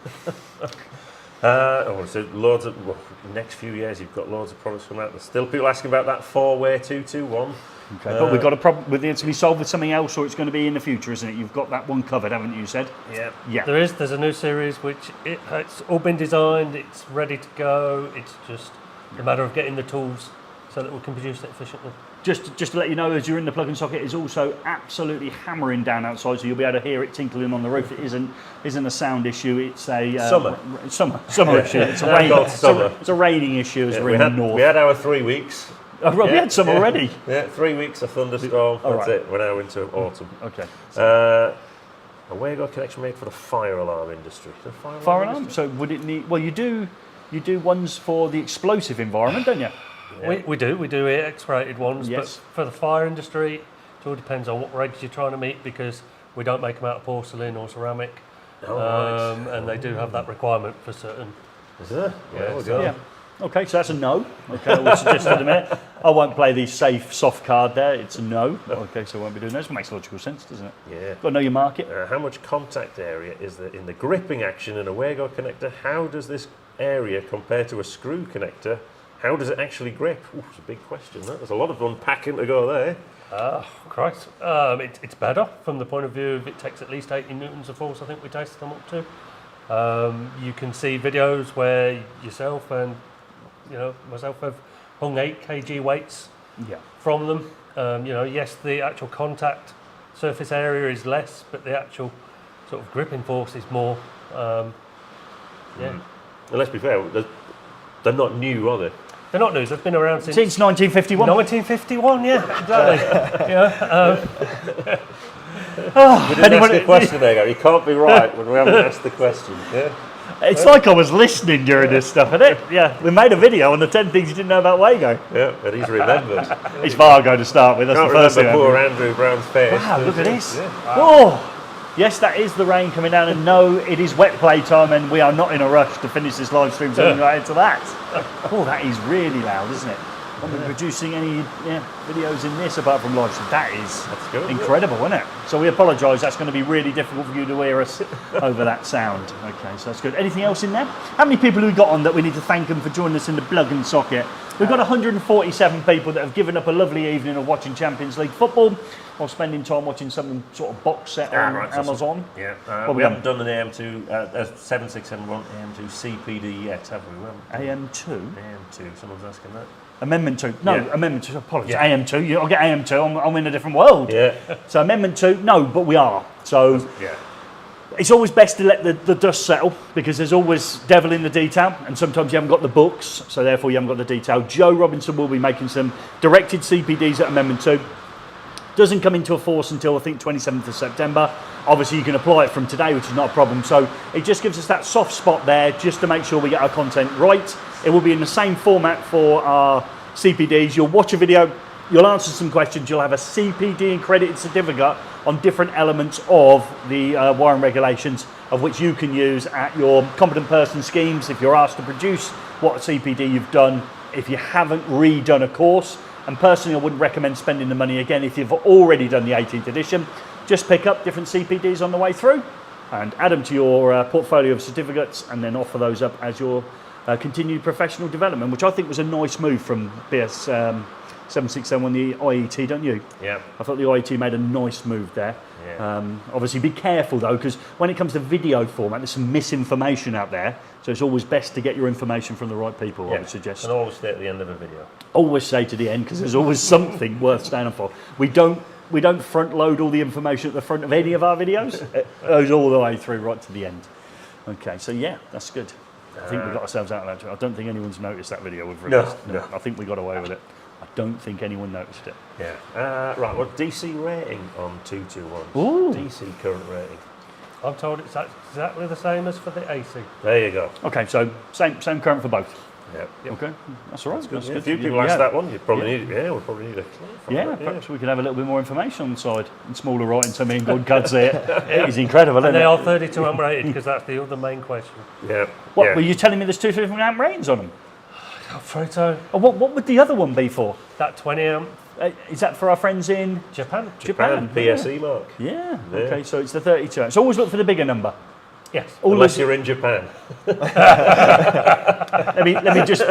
So loads of next few years, you've got loads of products coming out. There's still people asking about that 4-way 221. Okay. But we've got a problem with it. It's going to be solved with something else, or it's going to be in the future, isn't it? You've got that one covered, haven't you? Said. Yeah. Yeah. There's a new series which it's all been designed, it's ready to go. It's just a matter of getting the tools so that we can produce it efficiently. Just to let you know, as you're in the plug and socket, it's also absolutely hammering down outside, so you'll be able to hear it tinkling on the roof. It isn't a sound issue. It's a summer issue. It's a Now rain. called summer. It's a raining issue as Yeah, we're in the north. we had our 3 weeks. Oh, right, we had some already. Yeah, 3 weeks of thunderstorm. All That's right. it. We're now into autumn. Okay. A Wago connection made for the fire alarm industry. The Fire alarm. So would it need? Well, you do ones for the explosive environment, don't you? We do eFIXX rated ones, Yes. but for the fire industry, it all depends on what regs you're trying to meet, because we don't make them out of porcelain or ceramic, and they do have that requirement for certain. Is there? Yeah, we so- go. Yeah. Okay, so that's a no. Okay, I will suggest in a minute. I won't play the safe soft card there. It's a no. Okay, so I won't be doing those. Makes logical sense, doesn't it? Yeah. Got to know your market. How much contact area is there in the gripping action in a Wago connector? How does this area compare to a screw connector? How does it actually grip? Ooh, it's a big question. There's a lot of unpacking to go there. Christ. It's better from the point of view of it takes at least 80 newtons of force, I think we tested them up to. You can see videos where yourself and myself have hung 8 kg weights from them. Yes, the actual contact surface area is less, but the actual sort of gripping force is more. And let's be fair, they're not new, are they? They're not new. They've been around since 1951. 1951. Yeah, exactly. We didn't ask the question there, Gary. You can't be right when we haven't asked the question. Yeah. It's like I was listening during this stuff, isn't it? Yeah, we made a video on the 10 things you didn't know about Wago. Yeah, but he's remembered. It's Wago to start with. That's Can't the first thing. remember poor Andrew Brown's face. Wow, look at this. Yeah. Oh, yes, that is the rain coming down, and no, it is wet play time, and we are not in a rush to finish this live stream, so we're right into that. Oh, that is really loud, isn't it? I've been producing any videos in this apart from live stream. That is good, incredible, isn't it? So we apologise, that's going to be really difficult for you to hear us over that sound. Okay, so that's good. Anything else in there? How many people have we got on that we need to thank them for joining us in the plug and socket? We've got 147 people that have given up a lovely evening of watching Champions League football or spending time watching some sort of box set on Amazon. Yeah, we haven't done an AM2, 7671 AM2 CPD yet, have we? AM2? AM2, someone's asking that. Amendment 2. No, Yeah. Amendment 2. Apologies. AM2. I'll get AM2. I'm in a different world. Yeah. So Amendment 2, no, but we are. So Yeah. it's always best to let the dust settle, because there's always devil in the detail, and sometimes you haven't got the books, so therefore you haven't got the detail. Joe Robinson will be making some directed CPDs at Amendment 2. Doesn't come into force until I think 27th of September. Obviously you can apply it from today, which is not a problem. So it just gives us that soft spot there just to make sure we get our content right. It will be in the same format for our CPDs. You'll watch a video, you'll answer some questions, you'll have a CPD accredited certificate on different elements of the wiring regulations, of which you can use at your competent person schemes if you're asked to produce what CPD you've done, if you haven't redone a course. And personally, I wouldn't recommend spending the money again if you've already done the 18th edition. Just pick up different CPDs on the way through and add them to your portfolio of certificates, and then offer those up as your continued professional development, which I think was a nice move from BS7671, the IET, don't you? Yeah. I thought the IET made a nice move there. Yeah. Obviously, be careful though, because when it comes to video format, there's some misinformation out there. So it's always best to get your information from the right people, I would suggest. And always stay at the end of a video. Always say to the end, because there's always something worth standing for. We don't front load all the information at the front of any of our videos. It goes all the way through right to the end. Okay, so yeah, that's good. I think we got ourselves out of that. I don't think anyone's noticed that video we've released. No. I think we got away with it. I don't think anyone noticed it. Yeah. Right, what DC rating on 221? Ooh. DC current rating. I'm told it's exactly the same as for the AC. There you go. Okay, so same current for both. Yeah. Okay, that's all right. That's Yeah, good. a few people asked that one. You probably need. Yeah, we'll probably need a. Yeah, perhaps we could have a little bit more information on the side in smaller writing so me and God can't see it. It is incredible, isn't And they it? are 32 amp rated, because that's the other main question. Yeah. What, yeah. were you telling me there's 2 different amp ratings on them? I'm afraid so. Oh, what would the other one be for? That 20 amp Is that for our friends in Japan. Japan, PSE mark. Yeah. Yeah. Okay, so it's the 32. So always look for the bigger number. Yes. Unless you're in Japan. Let me just,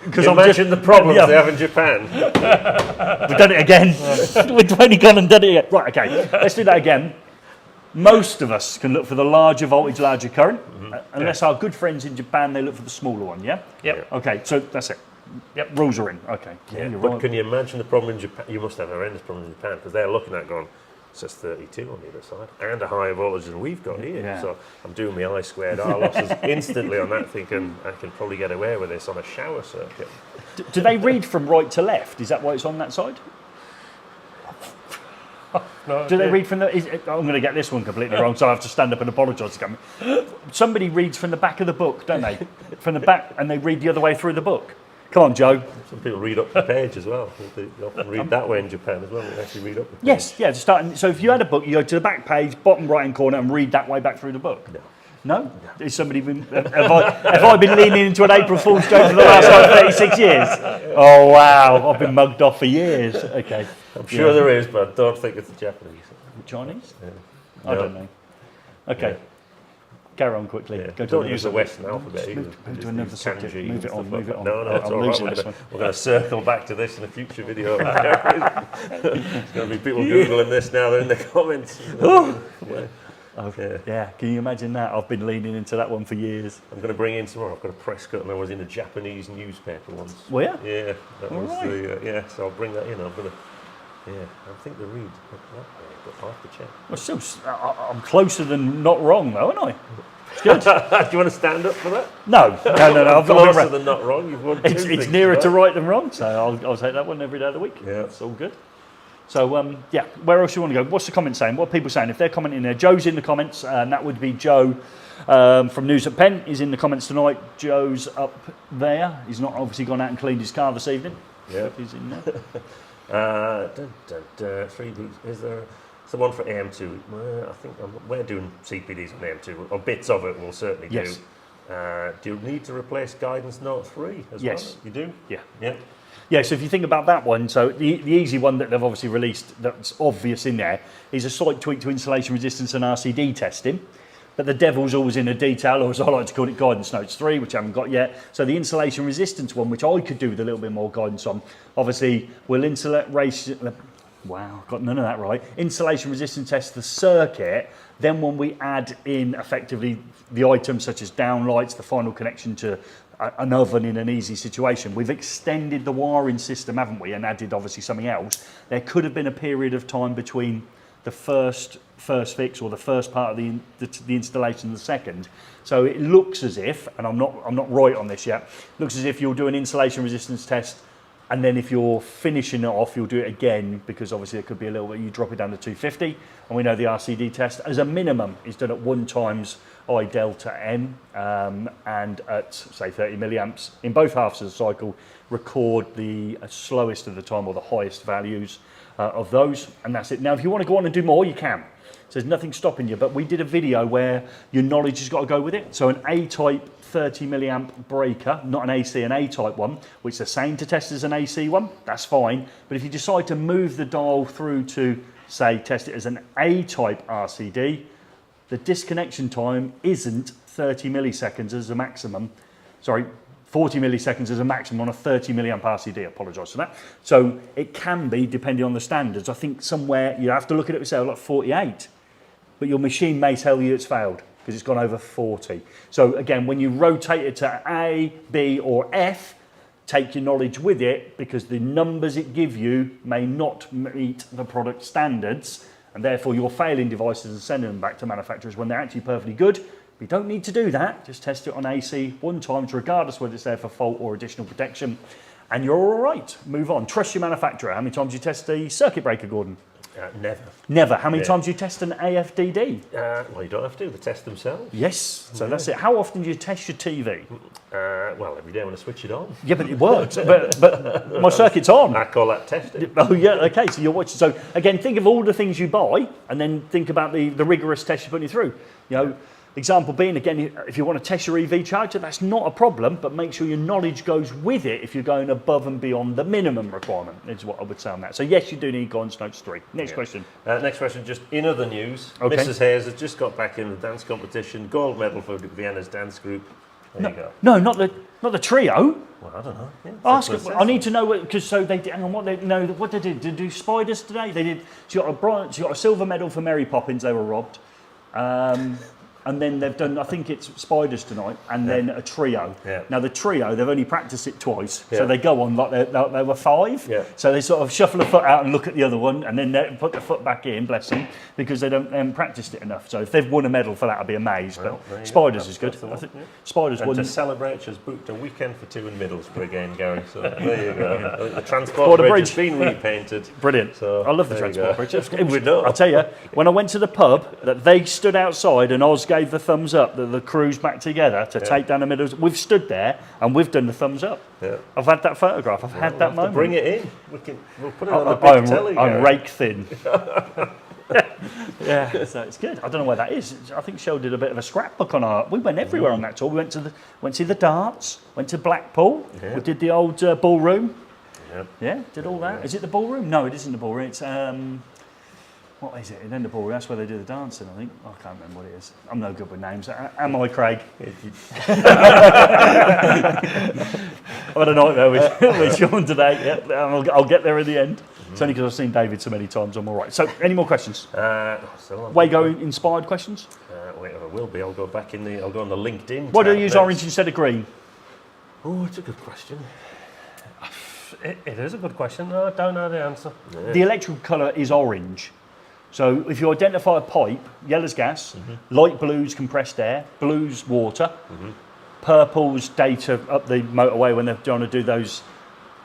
because I'm just, Imagine the problems they have in Japan. we've done it again. We've only gone and done it again. Right, okay, let's do that again. Most of us can look for the larger voltage, larger current, unless our good friends in Japan, they look for the smaller one, yeah? Yep. Okay, so that's it. Yep, rules are in. Okay. Yeah, you're but right. can you imagine the problem in Japan? You must have a horrendous problem in Japan, because they're looking at it going, says 32 on the other side, and a higher voltage than we've got here. Yeah. So I'm doing my I squared R losses instantly on that, thinking I can probably get away with this on a shower circuit. Do they read from right to left? Is that why it's on that side? No, Do they read from the... I'm going to get this one completely wrong, so I have to stand up and apologise. Somebody reads from the back of the book, don't they? From the back, and they read the other way through the book. Come on, Joe. Some people read up the page as well. They often read that way in Japan as well. They actually read up the page. Yes, yeah. So if you had a book, you go to the back page, bottom right-hand corner, and read that way back through the book. No? Is somebody been... Have I been leaning into an April Fool's joke for the last 36 years? Oh, wow. I've been mugged off for years. Okay. I'm sure there is, but I don't think it's the Japanese. Chinese? Yeah. I don't know. Okay. Yeah. Carry on quickly. Yeah. Go to Don't another use the subject. Western alphabet either. Move to another subject. Kanji Move it on, and move stuff it on. No, it's I'm all right. losing We're this going one. to circle back to this in a future video. There's going to be people Googling this now. They're in the comments. Yeah, can you imagine that? I've been leaning into that one for years. I'm going to bring in some more. I've got a press cut and I was in a Japanese newspaper once. Were you? Yeah, that was right. the, so I'll bring that in. I'm going to, I think they read that way, but I'll have to check. Well, still, I'm closer than not wrong, though, aren't I? It's good. Do you want to stand up for that? No. I've got Closer than not wrong. You've won two It's things nearer today. to right than wrong, so I'll take that one every day of the week. Yeah. It's all good. So, where else do you want to go? What's the comment saying? What are people saying? If they're commenting there, Joe's in the comments, and that would be Joe from News at Penn. He's in the comments tonight. Joe's up there. He's not obviously gone out and cleaned his car this evening. Yeah. He's in there. 3 weeks. Is there? It's the one for AM2. I think we're doing CPDs on AM2, or bits of it we'll certainly Yes. do. Do you need to replace Guidance Note 3 as Yes. well? You do? Yeah. Yeah. Yeah, so if you think about that one, so the easy one that they've obviously released that's obvious in there is a slight tweak to installation resistance and RCD testing. But the devil's always in the detail, or as I like to call it, Guidance Notes 3, which I haven't got yet. So the installation resistance one, which I could do with a little bit more guidance on, obviously will got none of that right. Installation resistance test the circuit. Then when we add in effectively the items such as downlights, the final connection to an oven in an easy situation, we've extended the wiring system, haven't we, and added obviously something else. There could have been a period of time between the first fix or the first part of the installation and the second. So it looks as if, and I'm not right on this yet, looks as if you'll do an installation resistance test, and then if you're finishing it off, you'll do it again, because obviously it could be a little bit, you drop it down to 250, and we know the RCD test as a minimum is done at 1 times I delta N, and at say 30 milliamps in both halves of the cycle, record the slowest of the time or the highest values of those, and that's it. Now if you want to go on and do more, you can. So there's nothing stopping you, but we did a video where your knowledge has got to go with it. So an A-type 30 milliamp breaker, not an AC, an A-type one, which is the same to test as an AC one, that's fine. But if you decide to move the dial through to, say, test it as an A-type RCD, the disconnection time isn't 30 milliseconds as a maximum, 40 milliseconds as a maximum on a 30 milliamp RCD, I apologise for that. So it can be, depending on the standards, I think somewhere, you have to look at it and say, like 48, but your machine may tell you it's failed because it's gone over 40. So again, when you rotate it to A, B or F, take your knowledge with it, because the numbers it gives you may not meet the product standards, and therefore you're failing devices and sending them back to manufacturers when they're actually perfectly good. You don't need to do that. Just test it on AC 1 time, regardless whether it's there for fault or additional protection, and you're all right. Move on. Trust your manufacturer. How many times do you test the circuit breaker, Gordon? Never. Never. How many times do you test an AFDD? Well, you don't have to. They test themselves. Yes. So that's it. How often do you test your TV? Well, every day when I switch it on. Yeah, but it works. but my circuit's on. I call that testing. Oh yeah, okay, so you're watching. So again, think of all the things you buy, and then think about the rigorous test you're putting through. You know, example being, again, if you want to test your EV charger, that's not a problem, but make sure your knowledge goes with it if you're going above and beyond the minimum requirement, is what I would say on that. So yes, you do need Guidance Notes 3. Next question. Next question, just in other news, Okay. Mrs. Hayes has just got back in the dance competition, gold medal for Vienna's dance group. There you go. No, not the trio. Well, I don't know. Yeah, Ask. that's what it I says. need to know because so they did. Hang on, what they did? Did they do spiders today? They did. She got a bronze. She got a silver medal for Mary Poppins. They were robbed. and then they've done, I think it's spiders tonight, and then a trio. Yeah. Now the trio, they've only practiced it twice, Yeah. so they go on like they were 5. Yeah. So they sort of shuffle a foot out and look at the other one, and then they put the foot back in, bless them, because they haven't practiced it enough. So if they've won a medal for that, I'd be amazed. Well, there But you spiders go. is good. That's the I one, think yeah. spiders And won. to celebrate, she's booked a weekend for 2 in Middlesbrough again, Gary. So there you go. I think the transport Water bridge bridge. has been repainted. Brilliant. So I love the there you transport go. bridge. It was, We know. I'll tell you, when I went to the pub, that they stood outside and Oz gave the thumbs up, that the crew's back together to take down the middle. We've stood there and we've done the thumbs up. Yeah. I've had that photograph. I've had that We'll have to moment. bring it in. We'll put it on the big telly. I'm Gary. rake thin. Yeah, so it's good. I don't know where that is. I think Shell did a bit of a scrapbook on our. We went everywhere on that tour. We went to see the darts. Went to Blackpool. Yeah. We did the old ballroom. Yeah. Yeah, did all that. Is it the ballroom? No, it isn't the ballroom. It's what is it? And then the ballroom. That's where they do the dancing. I think. I can't remember what it is. I'm no good with names. Am I, Craig? I've had a nightmare with Sean today. Yeah, I'll get there in the end. It's only because I've seen David so many times. I'm all right. So, any more questions? Wago inspired questions? Wait, I will be. I'll go back in the. I'll go on the LinkedIn. Why do tab you use next. orange instead of green? Oh, it's a good question. It is a good question. No, I don't know the answer. The electrical colour is orange. So if you identify a pipe, yellow's gas, light blue's compressed air, blue's water, purple's data up the motorway when they're trying to do those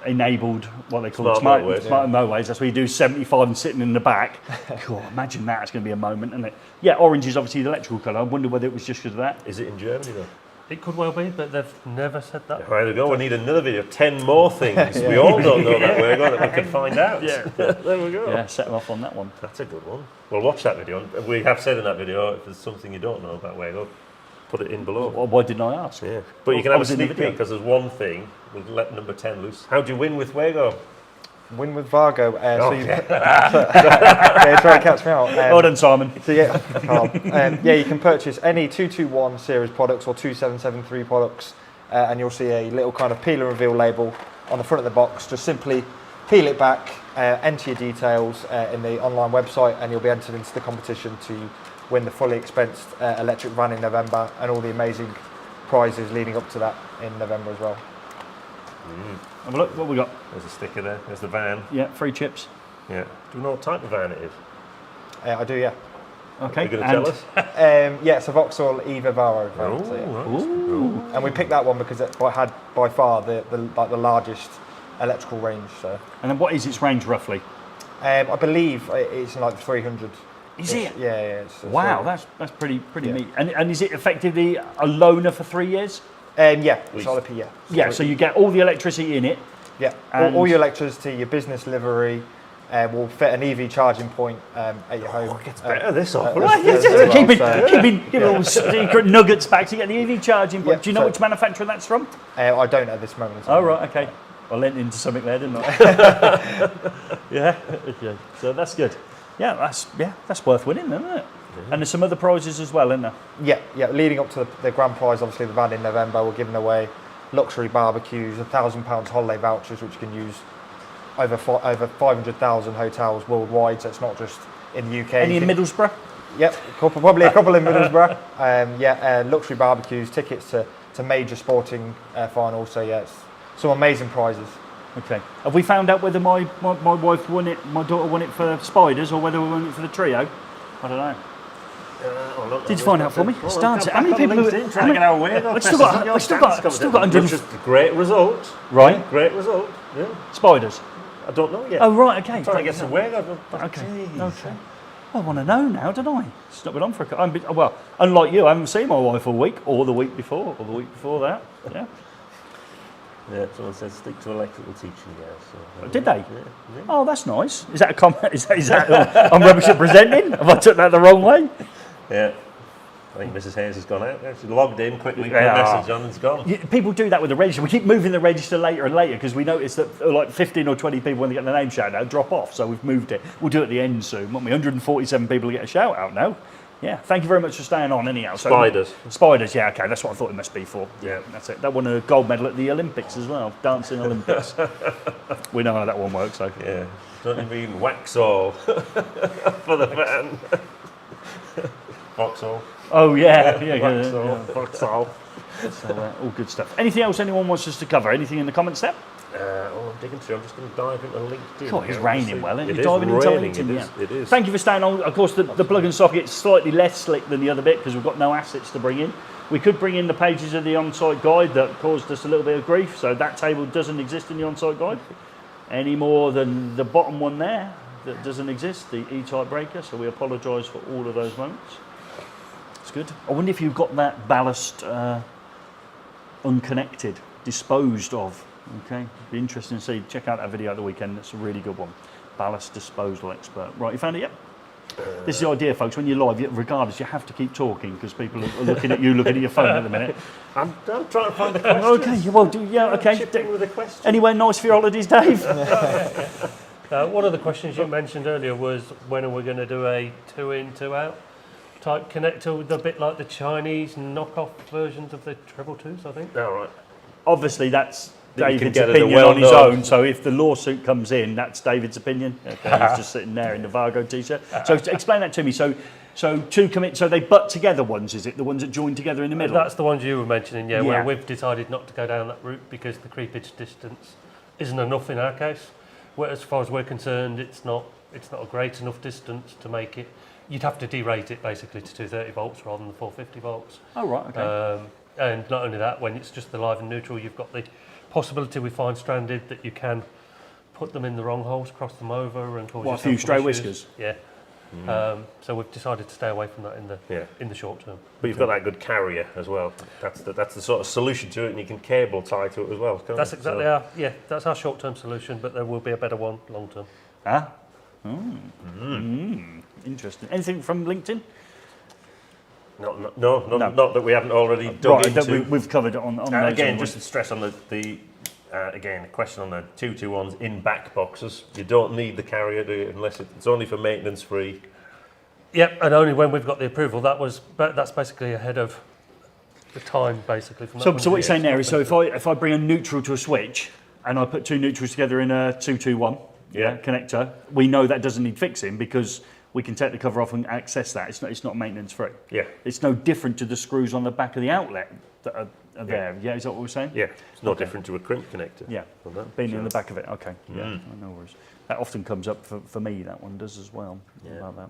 enabled, what they call Smart smart motorways. motorways. That's where you do 75 and sitting in the back. God, imagine that. It's going to be a moment, isn't it? Yeah, orange is obviously the electrical colour. I wonder whether it was just because of that. Is it in Germany though? It could well be, but they've never said that. Right, there we go. We need another video. 10 more things. We all don't know that way. That we can find out. Yeah. There we go. Yeah, set them off on that one. That's a good one. Well, watch that video. And we have said in that video, if there's something you don't know about Wago, put it in below. Well, why didn't I ask? Yeah. But you can I have a was in the sneak video. peek because there's one thing. We'll let number 10 loose. How do you win with Wago? Win with Wago. So you, Okay. yeah, try to catch me out. Well done, Simon. So yeah, yeah, you can purchase any 221 series products or 2773 products, and you'll see a little kind of peel and reveal label on the front of the box. Just simply peel it back, enter your details in the online website, and you'll be entered into the competition to win the fully expensed electric van in November, and all the amazing prizes leading up to that in November as well. Have a look, what we got? There's a sticker there. There's the van. Yeah, free chips. Yeah. Do you know what type of van it is? I do, yeah. Okay. Are you going to tell us? Yeah, it's a Vauxhall Eva Varo van. So, yeah. Right. And we picked that one because it had by far the largest electrical range. So And then what is its range roughly? I believe it's like 300. Is it? Yeah, yeah. Wow, that's pretty Yeah. neat. And is it effectively a loaner for 3 years? Yeah, solid P, yeah. Yeah, so you get all the electricity in it. Yeah, And- all your electricity, your business livery, will fit an EV charging point at your home. Gets better this off. Keeping all the secret nuggets back to get the EV charging point. Yeah, Do you know so- which manufacturer that's from? I don't at this moment. in time. Oh, right, okay. I lent into something there, didn't I? Yeah, okay. So that's good. Yeah, that's worth winning, isn't it? And there's some other prizes as well, isn't there? Yeah. Leading up to the grand prize, obviously the van in November, we're giving away luxury barbecues, £1,000 holiday vouchers, which you can use over 500,000 hotels worldwide. So it's not just in the UK. Any in Middlesbrough? Yep, probably a couple in Middlesbrough. Luxury barbecues, tickets to major sporting finals. So yeah, it's some amazing prizes. Okay. Have we found out whether my wife won it, my daughter won it for spiders, or whether we won it for the trio? I don't know. Did you find out for me? It's dancing. How many people trying to get our way? I've still got 100 Which is a great result. Right. Great result. Yeah. spiders. I don't know yet. Oh, right, okay. Trying to get some Wago. Okay. I want to know now, don't I? It's not been on for a couple. Well, unlike you, I haven't seen my wife all week, or the week before, or the week before that. Yeah. Yeah, someone said stick to electrical teaching, yeah. So, Did they? Yeah. Oh, that's nice. Is that a comment? Is that I'm rubbish at presenting? Have I took that the wrong way? Yeah. I think Mrs. Hayes has gone out. She logged in quickly, put Yeah. a message on, and it's gone. People do that with the register. We keep moving the register later and later because we notice that like 15 or 20 people, when they get their name shouted out, drop off. So we've moved it. We'll do it at the end soon, won't we? 147 people get a shout out now. Yeah, thank you very much for staying on anyhow. So, Spiders, yeah, okay, that's what I thought it must be for. Yeah, that's it. That won a gold medal at the Olympics as well, dancing Olympics. We know how that one works, so. Yeah, don't you mean Waxall for the van? Vauxhall. Oh yeah, yeah, Vauxhall. Vauxhall. So all good stuff. Anything else anyone wants us to cover? Anything in the comments there? I'm digging through. I'm just going to dive into LinkedIn. God, it's here. raining well, isn't it? It You're is diving into raining. LinkedIn, It is. yeah. It is. Thank you for staying on. Of course, the plug and socket's slightly less slick than the other bit because we've got no assets to bring in. We could bring in the pages of the on-site guide that caused us a little bit of grief, so that table doesn't exist in the on-site guide any more than the bottom one there that doesn't exist, the E-type breaker, so we apologise for all of those moments. It's good. I wonder if you've got that ballast unconnected, disposed of. Okay, be interesting to see. Check out that video at the weekend. That's a really good one. Ballast disposal expert. Right, you found it yet? This is the idea, folks. When you're live, regardless, you have to keep talking because people are looking at you, looking at your phone at the minute. I'm trying to find the question. Okay, well, okay. Chip in with a question. Anywhere nice for your holidays, Dave? One of the questions you mentioned earlier was when are we going to do a 2-in, 2-out type connector with a bit like the Chinese knockoff versions of the treble twos, I think. All right. Obviously, that's That you can David's get at a opinion on his well-known- own. So if the lawsuit comes in, that's David's opinion. Okay, he's just sitting there in the Wago t-shirt. So explain that to me. So two commit. So they butt together ones, is it? The ones that join together in the middle. That's the ones you were mentioning, yeah, Yeah. where we've decided not to go down that route because the creepage distance isn't enough in our case. Where, as far as we're concerned, it's not a great enough distance to make it. You'd have to derate it basically to 230 volts rather than the 450 volts. Oh right. Okay. And not only that, when it's just the live and neutral, you've got the possibility we find stranded that you can put them in the wrong holes, cross them over, and cause What, a yourself few some stray issues. whiskers? Yeah. So we've decided to stay away from that in the short term. But you've got that good carrier as well. That's the sort of solution to it, and you can cable tie to it as well. Can't That's you? exactly So- that's our short term solution, but there will be a better one long term. Ah. Interesting. Anything from LinkedIn? No, No. not that we haven't already dug Right. That into. we've covered it on those Again, ones. just to stress on the again, a question on the 221s in back boxes. You don't need the carrier, do you, unless it's only for maintenance free. Yep, and only when we've got the approval. That's basically ahead of the time, basically. From that So point what of you're view. saying there is, so if I bring a neutral to a switch and I put two neutrals together in a 221 Yeah. connector, we know that doesn't need fixing because we can take the cover off and access that. It's not maintenance free. Yeah. It's no different to the screws on the back of the outlet that are there. Yeah, is that what we're saying? Yeah, it's no Okay. different to a crimp connector. Yeah, on that, being so- in the back of it. Okay, yeah, no worries. That often comes up for me. That one does as well. Yeah. About that.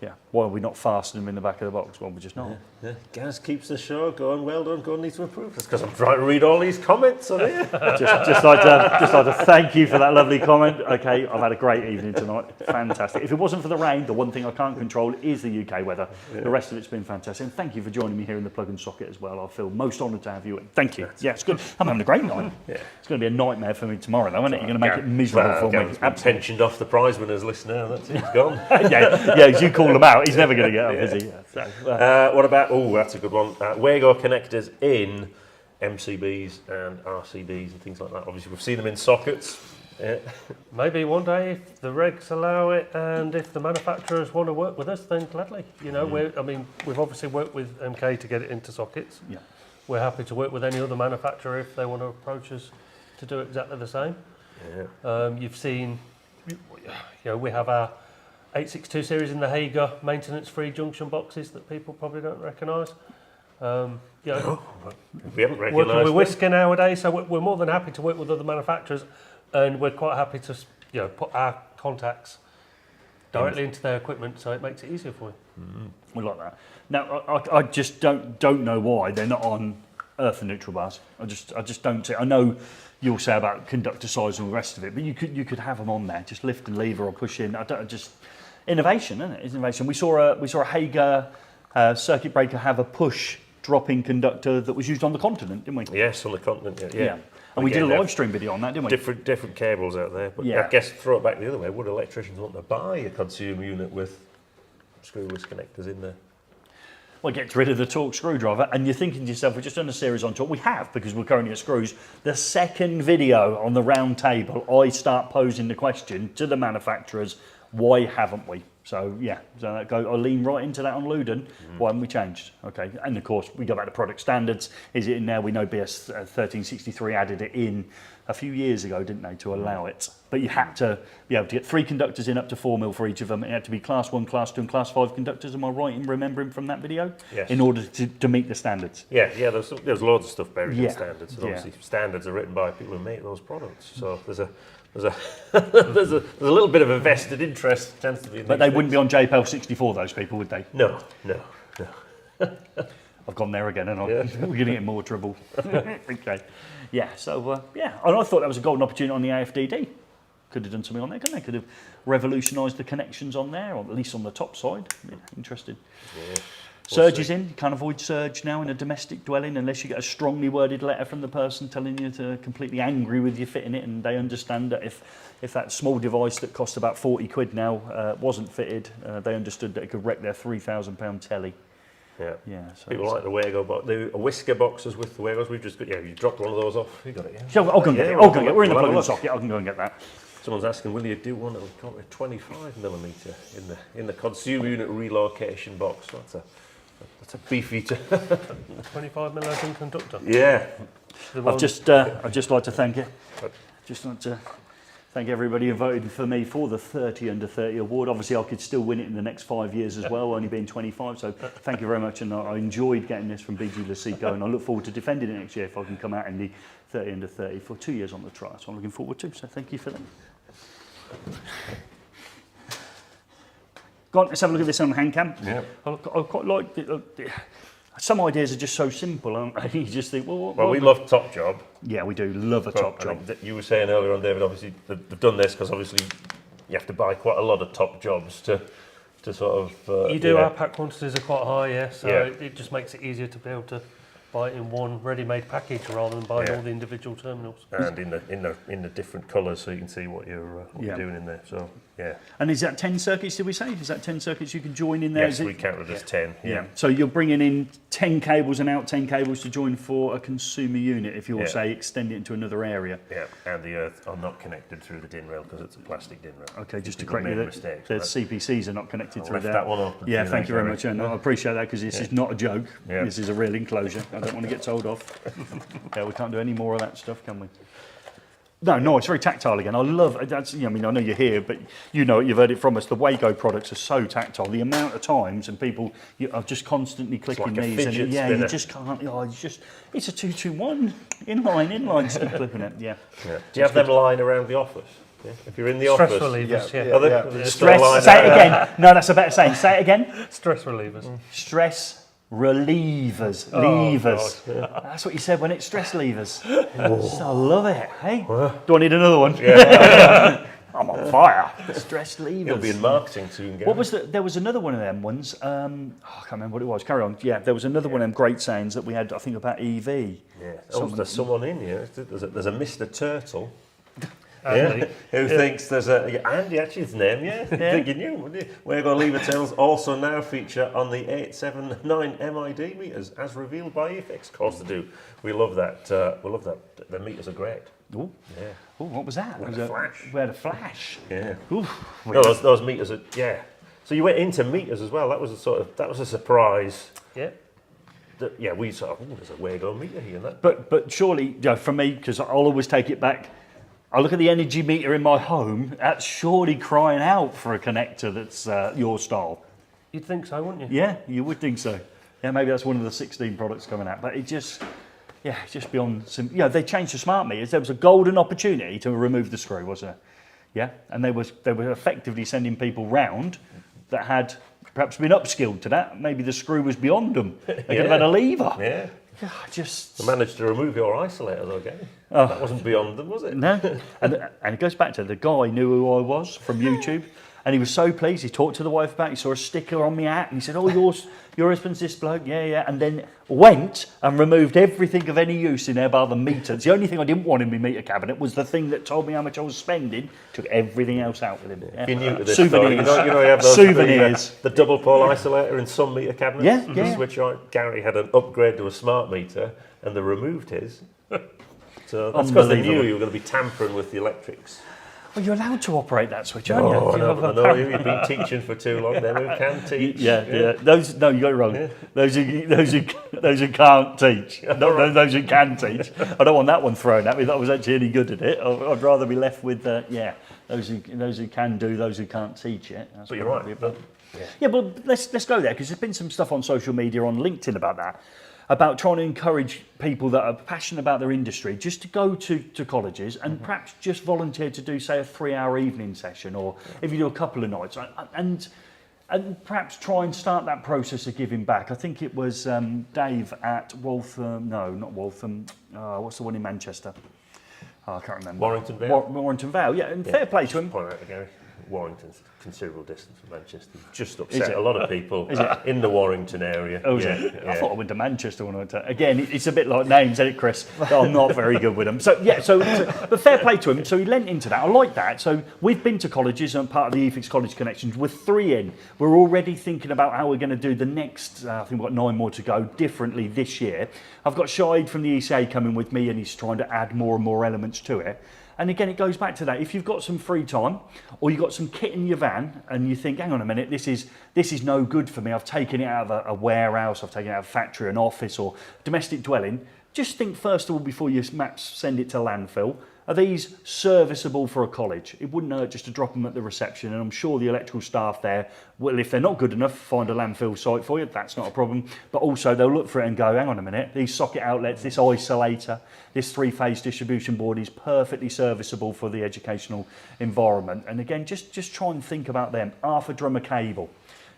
Yeah. Why are we not fastening them in the back of the box? Well, we're just not. Yeah. Gaz keeps the show going. Well done. Go and need to improve. That's because I'm trying to read all these comments on here. just like to thank you for that lovely comment. Okay, I've had a great evening tonight. Fantastic. If it wasn't for the rain, the one thing I can't control is the UK weather. The rest of it's been fantastic. And thank you for joining me here in the plug and socket as well. I feel most honoured to have you in. Thank you. Yeah, it's good. I'm having a great night. Yeah. It's going to be a nightmare for me tomorrow, though, isn't it? You're going to make it miserable for me. Gav's been pensioned off the prize winners list now. That's it. He's gone. yeah, you call him out. He's never going to get up, is he? Yeah, so, What about? Oh, that's a good one. Wago connectors in MCBs and RCBs and things like that. Obviously, we've seen them in sockets. Yeah. Maybe one day, if the regs allow it, and if the manufacturers want to work with us, then gladly. You know, we've obviously worked with MK to get it into sockets. yeah. We're happy to work with any other manufacturer if they want to approach us to do exactly the same. Yeah. You've seen, we have our 862 series in the Hager maintenance-free junction boxes that people probably don't recognise. We haven't Working recognised with them. Whisker nowadays, so we're more than happy to work with other manufacturers, and we're quite happy to put our contacts directly into their equipment, so it makes it easier for you. We like that. Now, I just don't know why they're not on earth and neutral bars. I just don't see. I know you'll say about conductor size and all the rest of it, but you could have them on there, just lift and lever or push in. Innovation, isn't it? It's innovation. We saw a Hager circuit breaker have a push drop-in conductor that was used on the Continent, didn't we? Yes, on the Continent. Yeah. And we did a Again, live stream video on that, didn't we? different cables out there. But Yeah. I guess throw it back the other way. Would electricians want to buy a consumer unit with screwless connectors in there? Well, it gets rid of the torque screwdriver, and you're thinking to yourself, we've just done a series on torque. We have, because we're currently at screws. The second video on the round table, I start posing the question to the manufacturers, why haven't we? So yeah, I'll lean right into that on Luden. Why haven't we changed? Okay, and of course we go back to product standards. Is it in there? We know BS 1363 added it in a few years ago, didn't they, to allow it? But you had to be able to get 3 conductors in up to 4 mil for each of them. It had to be class 1, class 2 and class 5 conductors, am I right in remembering from that video? Yes. In order to meet the standards. Yeah, there's loads of stuff buried Yeah. in standards, and Yeah. obviously standards are written by people who make those products. So there's a there's a little bit of a vested interest tends to be. But they wouldn't be on JPEL 64, those people, would they? No. I've gone there again, and Yeah. we're going to get more trouble. Okay. Yeah, so, yeah. And I thought that was a golden opportunity on the AFDD. Could have done something on there, couldn't they? Could have revolutionised the connections on there, or at least on the top side. Yeah, interesting. Yeah. Surge is in. You can't avoid surge now in a domestic dwelling unless you get a strongly worded letter from the person telling you to completely angry with you fitting it, and they understand that if that small device that cost about 40 quid now wasn't fitted, they understood that it could wreck their £3,000 telly. Yeah. Yeah. So People like the Wago, but the whisker boxes with the Wagos, we've just got, you dropped one of those off. You got it, yeah? So I'll go and get it. Yeah, I'll go and get it. We're in the we'll have a plug-in look. socket. I can go and get that. Someone's asking, will you do one that will a 25mm in the consumer unit relocation box? That's a beefy. 25mm in conductor. Yeah. I'd just like to thank you. Just like to thank everybody who voted for me for the 30 under 30 award. Obviously, I could still win it in the next 5 years as well, only being 25. So thank you very much, and I enjoyed getting this from BG Lasico, and I look forward to defending it next year if I can come out in the 30 under 30 for 2 years on the trial. So I'm looking forward to. So thank you for that. Go on, let's have a look at this on hand cam. Yeah. I quite like some ideas are just so simple, aren't they? You just think, well, Well, we love Top Job. yeah, we do love a top I job. think that you were saying earlier on, David, obviously they've done this because obviously you have to buy quite a lot of Top Jobs to sort of... You do, yeah. our pack quantities are quite high, yeah, so Yeah. it just makes it easier to be able to buy it in one ready-made package rather than buying Yeah. all the individual terminals. And in the different colours, so you can see what you're Yeah. doing in there. So yeah, And is that 10 circuits, did we say? Is that 10 circuits you can join in there? yes, Is it? we counted as 10. Yeah. So you're bringing in 10 cables and out 10 cables to join for a consumer unit if you're, Yeah. say, extend it into another area. Yeah, and the earth are not connected through the DIN rail because it's a plastic DIN rail. Okay, just to People correct you, made that mistakes, the but CPCs are not connected I through left there. that one open. Yeah, for thank you very Gary. much, and I appreciate that because this is not a joke. Yeah. This is a real enclosure. I don't want to get told off. Yeah, we can't do any more of that stuff, can we? No, it's very tactile again. I love that's. I mean, I know you're here, but you know you've heard it from us. The Wago products are so tactile. The amount of times and people are just constantly clicking like a these, and fidget yeah, spinner. you just can't. Oh, it's a 221 inline. Keep clipping it. Yeah. Yeah. Do you have them lying around the office? Yeah. If you're in the Stress office, relievers, yeah. Are they- Yeah. they're just Stress. lying Say it around. again. No, that's a better saying. Say it again. Stress relievers. Stress relievers. Levers. That's what you said when it's stress levers. I love it. Hey, do I need another one? Yeah. I'm on fire. Stress levers. You'll be in marketing soon, Gary. What was there was another one of them ones. I can't remember what it was. Carry on. Yeah, there was another one of them great sayings that we had. I think about EV. Yeah. Oh, there's someone in here. There's a Mr. Turtle. Andy. Who thinks there's Andy, actually his name, yeah. Thinking you, wouldn't you? Wago lever tails also now feature on the 879 MID meters, as revealed by eFIXX. Of course they do. We love that. We love that. The meters are great. Oh, Yeah. what was that? We had Was a it- flash. We had a flash. Yeah. Oof. No, those meters are, yeah. So you went into meters as well. That was a surprise. Yeah. Yeah, we sort of, there's a Wago meter here. And that. But surely, you know, for me, because I'll always take it back. I look at the energy meter in my home. That's surely crying out for a connector that's your style. You'd think so, wouldn't you? Yeah, you would think so. Yeah, maybe that's one of the 16 products coming out. But it just, yeah, it's just beyond some. You know, they changed the smart meters. There was a golden opportunity to remove the screw, wasn't there? Yeah, and they were effectively sending people round that had perhaps been upskilled to that. Maybe the screw was beyond them. They could have had a lever. Yeah. Just I managed to remove your isolator though, Gary. That wasn't beyond them, was it? no, and it goes back to the guy knew who I was from YouTube, and he was so pleased. He talked to the wife about it. He saw a sticker on my hat, and he said, "Oh, your husband's this bloke, yeah," and then went and removed everything of any use in there bar the meters. The only thing I didn't want in my meter cabinet was the thing that told me how much I was spending. Took everything else out with him. Yeah. If you're new to this Souvenirs. story, you know you have those Souvenirs. The double pole isolator in some meter cabinets. Yeah, The yeah. switch on. Gary had an upgrade to a smart meter, and they removed his. So that's because they knew Unbelievable. you were going to be tampering with the electrics. Well, you're allowed to operate that switch, aren't you? Oh, I You know, have but a I know you've been teaching for too long. Then who can teach? Yeah. Those, no, you got it wrong. Those who can't teach, not those who can teach. I don't want that one thrown at me. That I was actually any good at it. I'd rather be left with those who can do, those who can't teach it. That's But you're probably right. Yeah, but let's go there, because there's been some stuff on social media, on LinkedIn about that, about trying to encourage people that are passionate about their industry just to go to colleges and perhaps just volunteer to do, say, a 3-hour evening session, or if you do a couple of nights, and perhaps try and start that process of giving back. I think it was Dave at Waltham, no, not Waltham, what's the one in Manchester? Oh, I can't remember. Warrington Vale. Warrington Vale, yeah, and fair play to him. Point out, Gary. Warrington's a considerable distance from Manchester. Just upset a lot of people in the Warrington area. Oh, yeah. I thought I went to Manchester when I went to... Again, it's a bit like names, isn't it, Chris? I'm not very good with them. So, but fair play to him. So he lent into that. I like that. So we've been to colleges, and part of the eFIXX College Connections. We're 3 in. We're already thinking about how we're going to do the next, I think we've got 9 more to go, differently this year. I've got Shahid from the ECA coming with me, and he's trying to add more and more elements to it. And again, it goes back to that. If you've got some free time, or you've got some kit in your van, and you think, hang on a minute, this is no good for me. I've taken it out of a warehouse, I've taken it out of a factory, an office, or domestic dwelling. Just think first of all, before you send it to landfill, are these serviceable for a college? It wouldn't hurt just to drop them at the reception, and I'm sure the electrical staff there will, if they're not good enough, find a landfill site for you. That's not a problem. But also they'll look for it and go, hang on a minute, these socket outlets, this isolator, this 3-phase distribution board is perfectly serviceable for the educational environment. And again, just try and think about them. Half a drum of cable.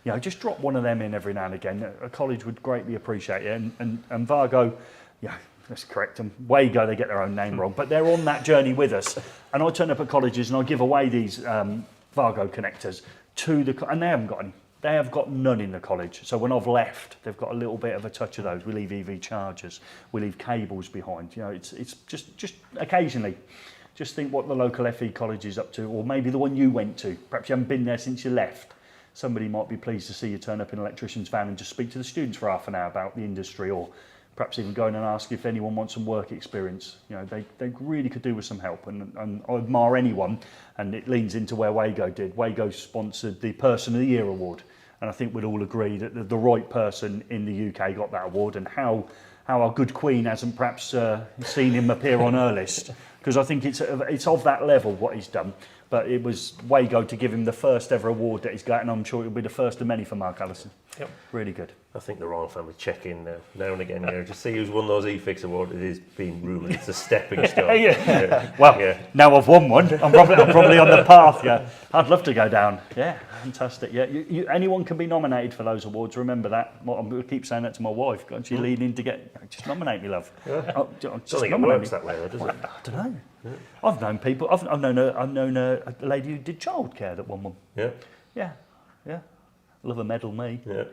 You know, just drop one of them in every now and again. A college would greatly appreciate it. And Wago, yeah, let's correct them. Wago, they get their own name wrong, but they're on that journey with us. And I turn up at colleges and I give away these Wago connectors to the, and they haven't got any. They have got none in the college. So when I've left, they've got a little bit of a touch of those. We leave EV chargers, we leave cables behind. You know, it's just occasionally, just think what the local FE college is up to, or maybe the one you went to. Perhaps you haven't been there since you left. Somebody might be pleased to see you turn up in an electrician's van and just speak to the students for half an hour about the industry, or perhaps even go in and ask if anyone wants some work experience. You know, they really could do with some help, and I admire anyone, and it leans into where Wago did. Wago sponsored the Person of the Year award, and I think we'd all agree that the right person in the UK got that award, and how our good Queen hasn't perhaps seen him appear on her list, because I think it's of that level what he's done. But it was Wago to give him the first ever award that he's got, and I'm sure it'll be the first of many for Mark Allison. Yep. Really good. I think the Royal Family check in now and again here to see who's won those eFIXX awards. It is being rumoured it's a stepping stone. Well, now I've won one. I'm probably on the path. Yeah, I'd love to go down. Yeah, fantastic. Yeah, anyone can be nominated for those awards. Remember that. I keep saying that to my wife. Can't she lean in to just nominate me, love? Yeah. Just don't think it works that way, though, does it? I don't know. Yeah. I've known people. I've known a lady who did childcare that won one. Yeah. Love a medal, me. Yeah.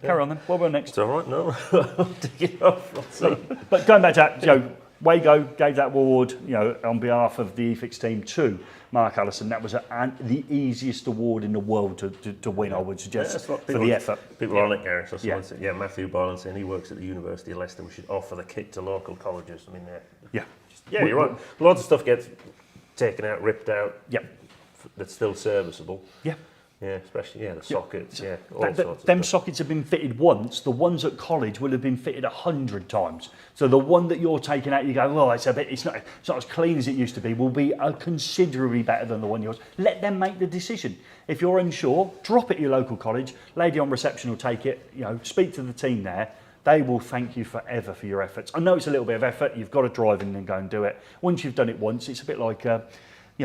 Carry on then. What about next? It's all right. No, I'll dig it off. But going back to that, Wago gave that award, on behalf of the eFIXX team to Mark Allison. That was the easiest award in the world to win, I would suggest, for the effort. People are on it, Gary. So Matthew Barland saying he works at the University of Leicester. We should offer the kit to local colleges. I mean, you're right. Lots of stuff gets taken out, ripped out. That's still serviceable. Yeah, especially the sockets. All sorts of them stuff. sockets have been fitted once. The ones at college will have been fitted 100 times. So the one that you're taking out, you go, well, it's not as clean as it used to be. Will be considerably better than the one yours. Let them make the decision. If you're unsure, drop it at your local college. Lady on reception will take it. Speak to the team there. They will thank you forever for your efforts. I know it's a little bit of effort. You've got to drive in and go and do it. Once you've done it once, it's a bit like.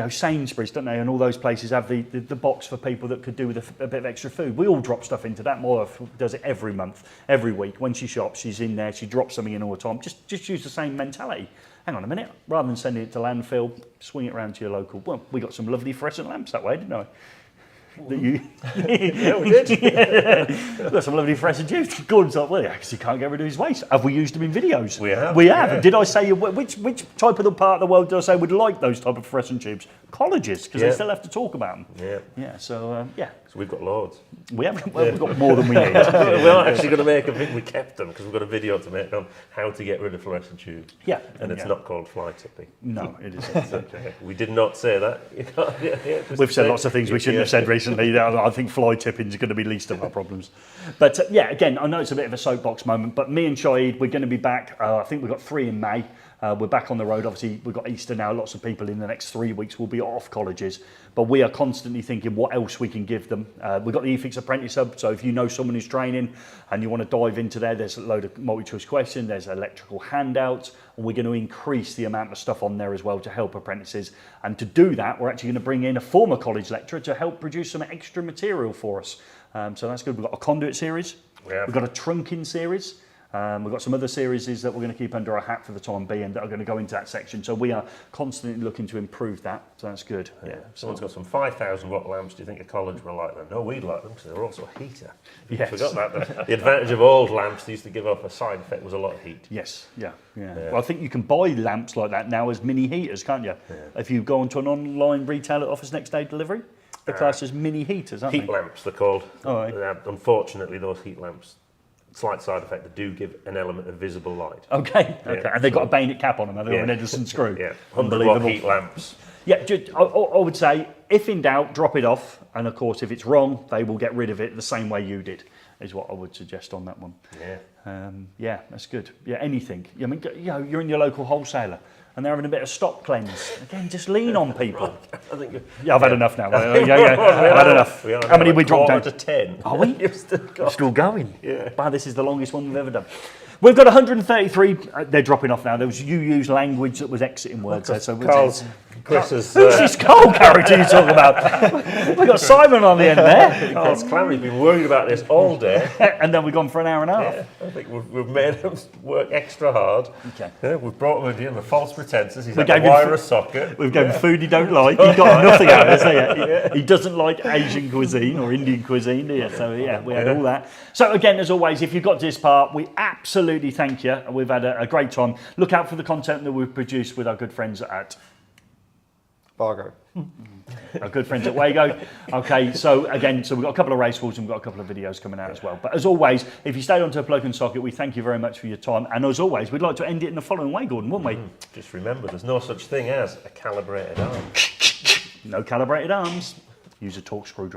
Sainsbury's, don't they? And all those places have the box for people that could do with a bit of extra food. We all drop stuff into that. My wife does it every month, every week. When she shops, she's in there. She drops something in all the time. Just use the same mentality. Hang on a minute. Rather than sending it to landfill, swing it around to your local. Well, we got some lovely fluorescent lamps that way, didn't we? Yeah, we did. We've got some lovely fluorescent tubes. Gordon's like, well, because he can't get rid of his waste. Have we used them in videos? We have. We have. Yeah. Did I say which type of the part of the world did I say would like those type of fluorescent tubes? colleges because they still have to talk about them. Yeah. Yeah. So yeah, So we've got loads. we haven't. Well, we've got more than we need. We're not actually going to make a video. We kept them because we've got a video to make on how to get rid of fluorescent tubes. Yeah. And it's not called fly tipping. No, it isn't. Okay. We did not say that. You can't, We've said lots of things we shouldn't have said recently. I think fly tipping is going to be least of our problems. But yeah, again, I know it's a bit of a soapbox moment, but me and Shahid, we're going to be back. I think we've got 3 in May. We're back on the road. Obviously, we've got Easter now. Lots of people in the next 3 weeks will be off colleges. But we are constantly thinking what else we can give them. We've got the eFIXX Apprentice Hub. So if you know someone who's training and you want to dive into there, there's a load of multi-choice questions. There's electrical handouts. And we're going to increase the amount of stuff on there as well to help apprentices. And to do that, we're actually going to bring in a former college lecturer to help produce some extra material for us. So that's good. We've got a conduit series. We've got a trunking series. We've got some other series that we're going to keep under our hat for the time being that are going to go into that section. So we are constantly looking to improve that. So that's good. Yeah. Someone's got some 5,000 watt lamps. Do you think a college will like them? No, we'd like them because they're also a heater. Yes. Forgot that. The advantage of old lamps they used to give off a side effect was a lot of heat. Yes, yeah. Well, I think you can buy lamps like that now as mini heaters, can't you? Yeah. If you go onto an online retailer that offers next day delivery, they're classed as mini heaters, aren't Heat they? lamps, they're called. Oh, right. Unfortunately, those heat lamps, slight side effect, they do give an element of visible light. Okay. Yeah. And they've got a bayonet cap on them, have they? Yeah. Or an Edison screw. Yeah, 100 watt heat lamps. Yeah, I would say, if in doubt, drop it off. And of course, if it's wrong, they will get rid of it the same way you did, is what I would suggest on that one. Yeah. Yeah, that's good. Yeah, anything. I mean, you know, you're in your local wholesaler and they're having a bit of stock cleanse. Again, just lean on people. I think Yeah, I've had enough now. I've had enough. How many we dropped down? to 10. Are we? You've still got. Still going. Yeah. Wow, this is the longest one we've ever done. We've got 133. They're dropping off now. There was you used language that was exiting words there. So Chris's. who's this Carl character you talking about? We've got Simon on the end there. Carl's Clary's been worried about this all day. And then we've gone for an hour and a half. Yeah, I think we've made him work extra hard. Okay. Yeah, we've brought him in here with false pretenses. He's We had to gave him wire a socket. We've given food he don't like. He got nothing out of it. He doesn't like Asian cuisine or Indian cuisine, do you? So yeah, we had all that. So again, as always, if you've got to this part, we absolutely thank you. We've had a great time. Look out for the content that we've produced with our good friends at Wago. our good friends at Wago. Okay, so again, we've got a couple of race walls and we've got a couple of videos coming out as well. But as always, if you stayed on to a plug and socket, we thank you very much for your time. And as always, we'd like to end it in the following way, Gordon, wouldn't we? Just remember, there's no such thing as a calibrated arm. No calibrated arms. Use a torque screwdriver.